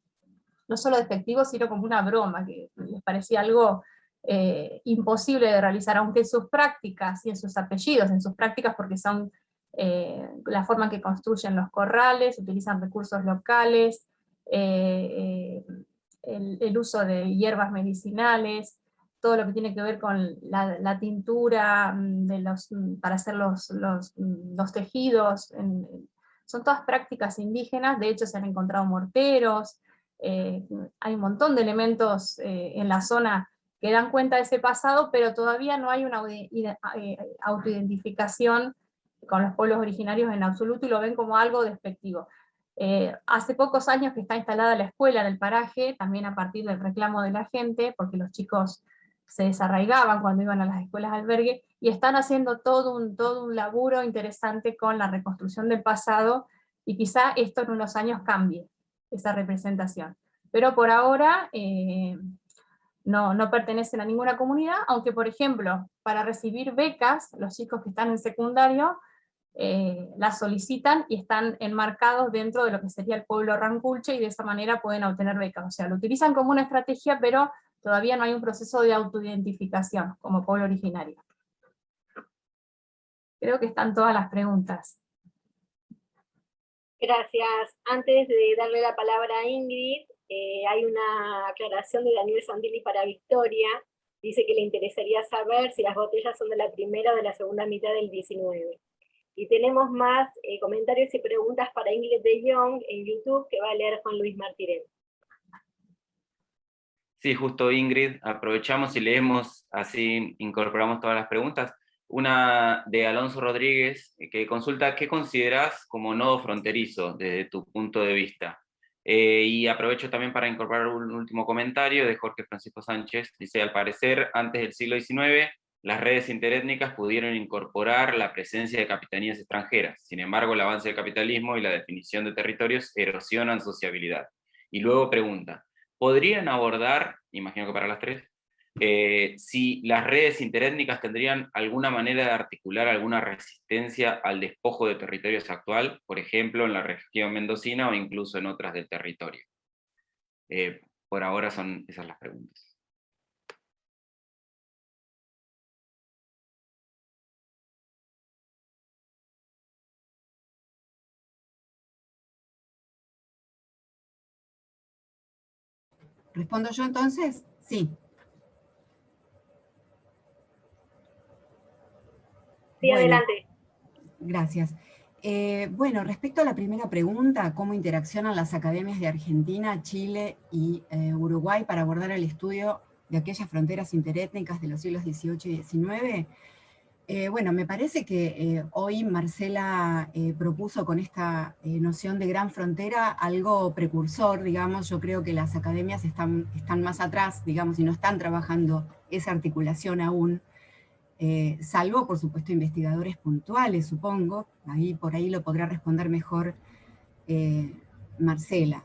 no solo despectivo, sino como una broma, que les parecía algo imposible de realizar, aunque en sus prácticas y en sus apellidos, en sus prácticas porque son la forma en que construyen los corrales, utilizan recursos locales, el uso de hierbas medicinales, todo lo que tiene que ver con la tintura para hacer los tejidos, son todas prácticas indígenas, de hecho se han encontrado morteros, hay un montón de elementos en la zona que dan cuenta de ese pasado, pero todavía no hay una autoidentificación con los pueblos originarios en absoluto, y lo ven como algo despectivo. Hace pocos años que está instalada la escuela en el paraje, también a partir del reclamo de la gente, porque los chicos se desarraigaban cuando iban a las escuelas de albergue, y están haciendo todo un laburo interesante con la reconstrucción del pasado, y quizá esto en unos años cambie, esa representación. Pero por ahora no pertenecen a ninguna comunidad, aunque por ejemplo, para recibir becas, los chicos que están en secundario, las solicitan y están enmarcados dentro de lo que sería el pueblo Ranculche, y de esa manera pueden obtener becas. O sea, lo utilizan como una estrategia, pero todavía no hay un proceso de autoidentificación como pueblo originario. Creo que están todas las preguntas. Gracias. Antes de darle la palabra a Ingrid, hay una aclaración de Daniel Santilli para Victoria. Dice que le interesaría saber si las botellas son de la primera o de la segunda mitad del 19. Y tenemos más comentarios y preguntas para Ingrid de Jong en YouTube, que va a leer Juan Luis Martirén. Sí, justo Ingrid, aprovechamos y leemos, así incorporamos todas las preguntas. Una de Alonso Rodríguez, que consulta qué considerás como nodo fronterizo desde tu punto de vista. Y aprovecho también para incorporar un último comentario de Jorge Francisco Sánchez. Dice, al parecer, antes del siglo XIX, las redes interétnicas pudieron incorporar la presencia de capitanías extranjeras. Sin embargo, el avance del capitalismo y la definición de territorios erosionan sociabilidad. Y luego pregunta, ¿podrían abordar, imagino que para las tres, si las redes interétnicas tendrían alguna manera de articular alguna resistencia al despojo de territorios actual, por ejemplo en la región mendocina o incluso en otras del territorio? Por ahora son esas las preguntas. ¿Respondo yo entonces? Sí. Sí, bueno, adelante. Gracias. Bueno, respecto a la primera pregunta, ¿cómo interaccionan las academias de Argentina, Chile y Uruguay para abordar el estudio de aquellas fronteras interétnicas de los siglos XVIII y XIX? Bueno, me parece que hoy Marcela propuso con esta noción de gran frontera algo precursor, digamos. Yo creo que las academias están más atrás, digamos, y no están trabajando esa articulación aún, salvo, por supuesto, investigadores puntuales, supongo. Por ahí lo podrá responder mejor Marcela.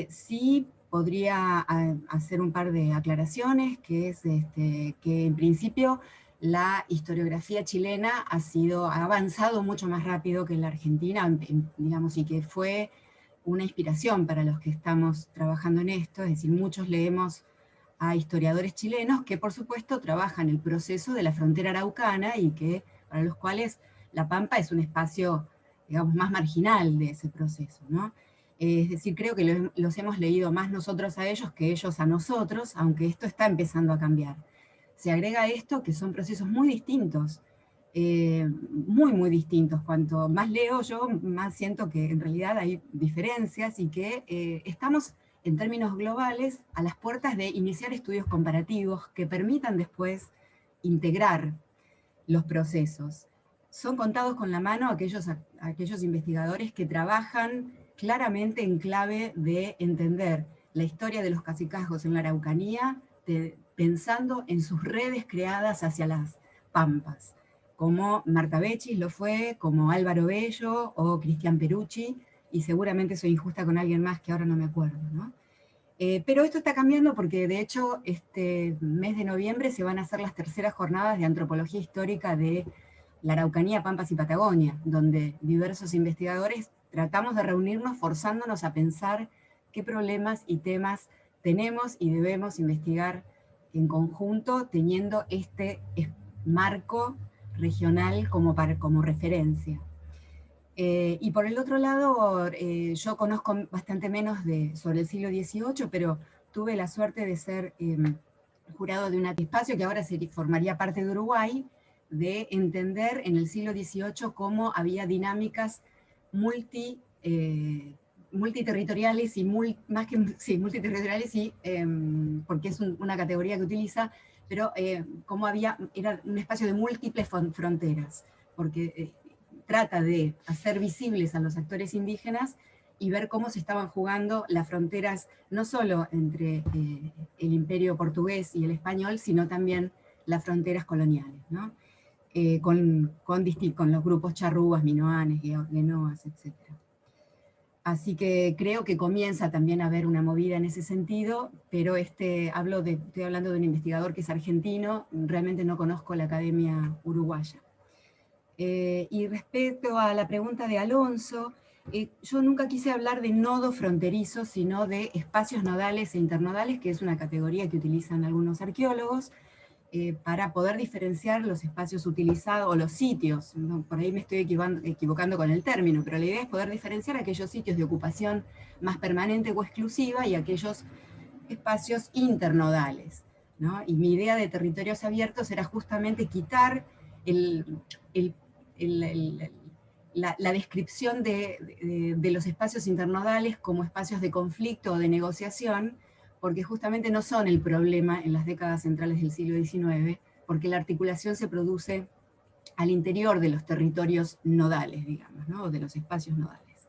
Sí podría hacer un par de aclaraciones, que es que en principio la historiografía chilena ha avanzado mucho más rápido que la argentina, digamos, y que fue una inspiración para los que estamos trabajando en esto. Es decir, muchos leemos a historiadores chilenos que por supuesto trabajan el proceso de la frontera araucana y que para los cuales La Pampa es un espacio, digamos, más marginal de ese proceso, ¿no? Es decir, creo que los hemos leído más nosotros a ellos que ellos a nosotros, aunque esto está empezando a cambiar. Se agrega esto que son procesos muy distintos, muy distintos. Cuanto más leo yo, más siento que en realidad hay diferencias y que estamos en términos globales a las puertas de iniciar estudios comparativos que permitan después integrar los procesos. Son contados con la mano aquellos investigadores que trabajan claramente en clave de entender la historia de los cacicazgos en la Araucanía, pensando en sus redes creadas hacia las pampas, como Marta Bechis lo fue, como Álvaro Bello o Cristian Perucci, y seguramente soy injusta con alguien más que ahora no me acuerdo, ¿no? Pero esto está cambiando porque de hecho este mes de noviembre se van a hacer las terceras jornadas de antropología histórica de la Araucanía, Pampas y Patagonia, donde diversos investigadores tratamos de reunirnos forzándonos a pensar qué problemas y temas tenemos y debemos investigar en conjunto, teniendo este marco regional como referencia. Y por el otro lado, yo conozco bastante menos sobre el siglo XVIII, pero tuve la suerte de ser jurado de un espacio que ahora formaría parte de Uruguay, de entender en el siglo XVIII cómo había dinámicas multiterritoriales y multiterritoriales y porque es una categoría que utiliza, pero como era un espacio de múltiples fronteras, porque trata de hacer visibles a los actores indígenas y ver cómo se estaban jugando las fronteras, no solo entre el imperio portugués y el español, sino también las fronteras coloniales, ¿no? Con los grupos charrúas, minoanes, guenoas, etc. Así que creo que comienza también a haber una movida en ese sentido, pero estoy hablando de un investigador que es argentino, realmente no conozco la academia uruguaya. Y respecto a la pregunta de Alonso, yo nunca quise hablar de nodos fronterizos, sino de espacios nodales e internodales, que es una categoría que utilizan algunos arqueólogos, para poder diferenciar los espacios utilizados, o los sitios, ¿no? Por ahí me estoy equivocando con el término, pero la idea es poder diferenciar aquellos sitios de ocupación más permanente o exclusiva y aquellos espacios internodales, ¿no? Y mi idea de territorios abiertos era justamente quitar la descripción de los espacios internodales como espacios de conflicto o de negociación, porque justamente no son el problema en las décadas centrales del siglo XIX, porque la articulación se produce al interior de los territorios nodales, digamos, ¿no? O de los espacios nodales.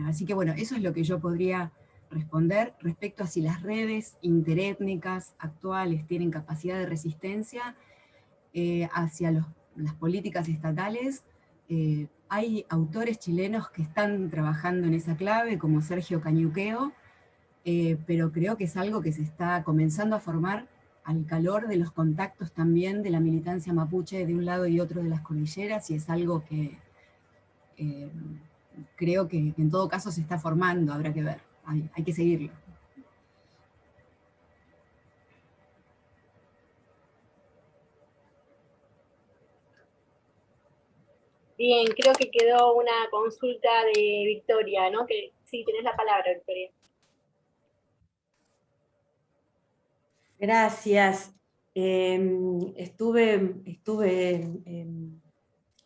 Así que bueno, eso es lo que yo podría responder respecto a si las redes interétnicas actuales tienen capacidad de resistencia hacia las políticas estatales. Hay autores chilenos que están trabajando en esa clave, como Sergio Cañuqueo, pero creo que es algo que se está comenzando a formar al calor de los contactos también de la militancia mapuche de un lado y otro de las cordilleras, y es algo que creo que en todo caso se está formando, habrá que ver, hay que seguirlo. Bien, creo que quedó una consulta de Victoria, ¿no? Que sí, tenés la palabra, Victoria. Gracias. Estuve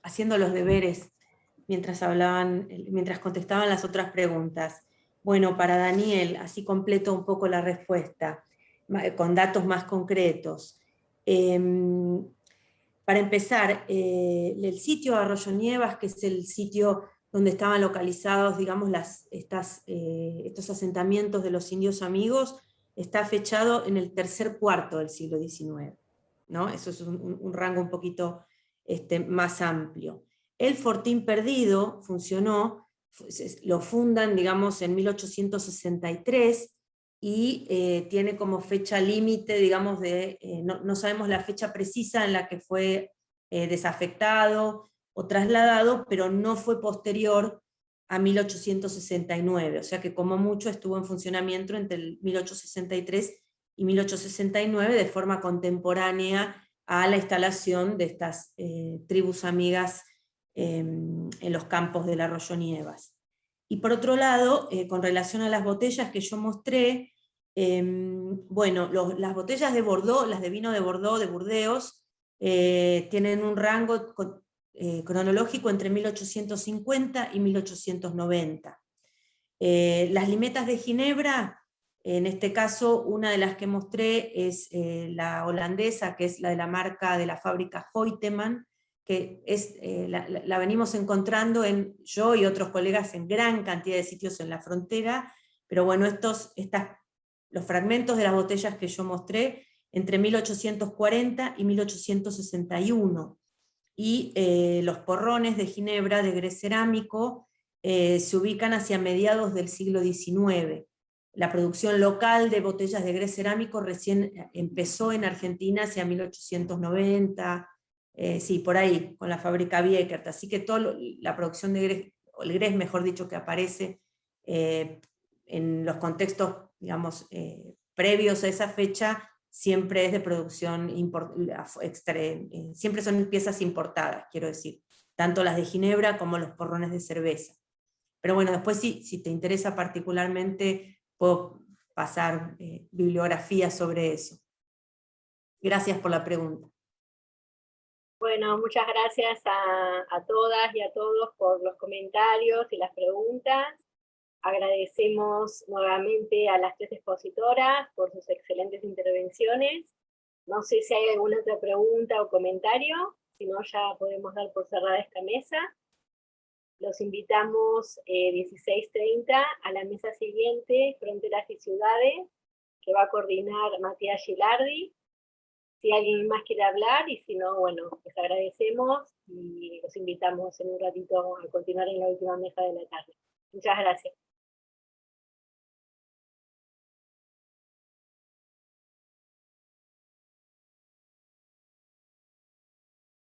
haciendo los deberes mientras contestaban las otras preguntas. Bueno, para Daniel, así completo un poco la respuesta, con datos más concretos. Para empezar, el sitio Arroyo Nievas, que es el sitio donde estaban localizados, digamos, estos asentamientos de los indios amigos, está fechado en el tercer cuarto del siglo XIX, ¿no? Eso es un rango un poquito más amplio. El Fortín Perdido funcionó, lo fundan, digamos, en 1863, y tiene como fecha límite, digamos, no sabemos la fecha precisa en la que fue desafectado o trasladado, pero no fue posterior a 1869, o sea que como mucho estuvo en funcionamiento entre el 1863 y 1869 de forma contemporánea a la instalación de estas tribus amigas en los campos del Arroyo Nievas. Y por otro lado, con relación a las botellas que yo mostré, bueno, las botellas de Bordeaux, las de vino de Bordeaux, de Burdeos, tienen un rango cronológico entre 1850 y 1890. Las limetas de Ginebra, en este caso, una de las que mostré es la holandesa, que es la de la marca de la fábrica Hoyteman, que la venimos encontrando yo y otros colegas en gran cantidad de sitios en la frontera, pero bueno, los fragmentos de las botellas que yo mostré entre 1840 y 1861, y los porrones de Ginebra de grés cerámico se ubican hacia mediados del siglo XIX. La producción local de botellas de grés cerámico recién empezó en Argentina hacia 1890, sí, por ahí, con la fábrica Biekert, así que toda la producción de grés, o el grés mejor dicho, que aparece en los contextos, digamos, previos a esa fecha, siempre es de producción, siempre son piezas importadas, quiero decir, tanto las de Ginebra como los porrones de cerveza. Pero bueno, después si te interesa particularmente, puedo pasar bibliografía sobre eso. Gracias por la pregunta. Bueno, muchas gracias a todas y a todos por los comentarios y las preguntas. Agradecemos nuevamente a las tres expositoras por sus excelentes intervenciones. No sé si hay alguna otra pregunta o comentario, si no ya podemos dar por cerrada esta mesa. Los invitamos 16:30 a la mesa siguiente, Fronteras y Ciudades, que va a coordinar Matías Gilardi. Si alguien más quiere hablar, y si no, bueno, les agradecemos y los invitamos en un ratito a continuar en la última mesa de la tarde. Muchas gracias.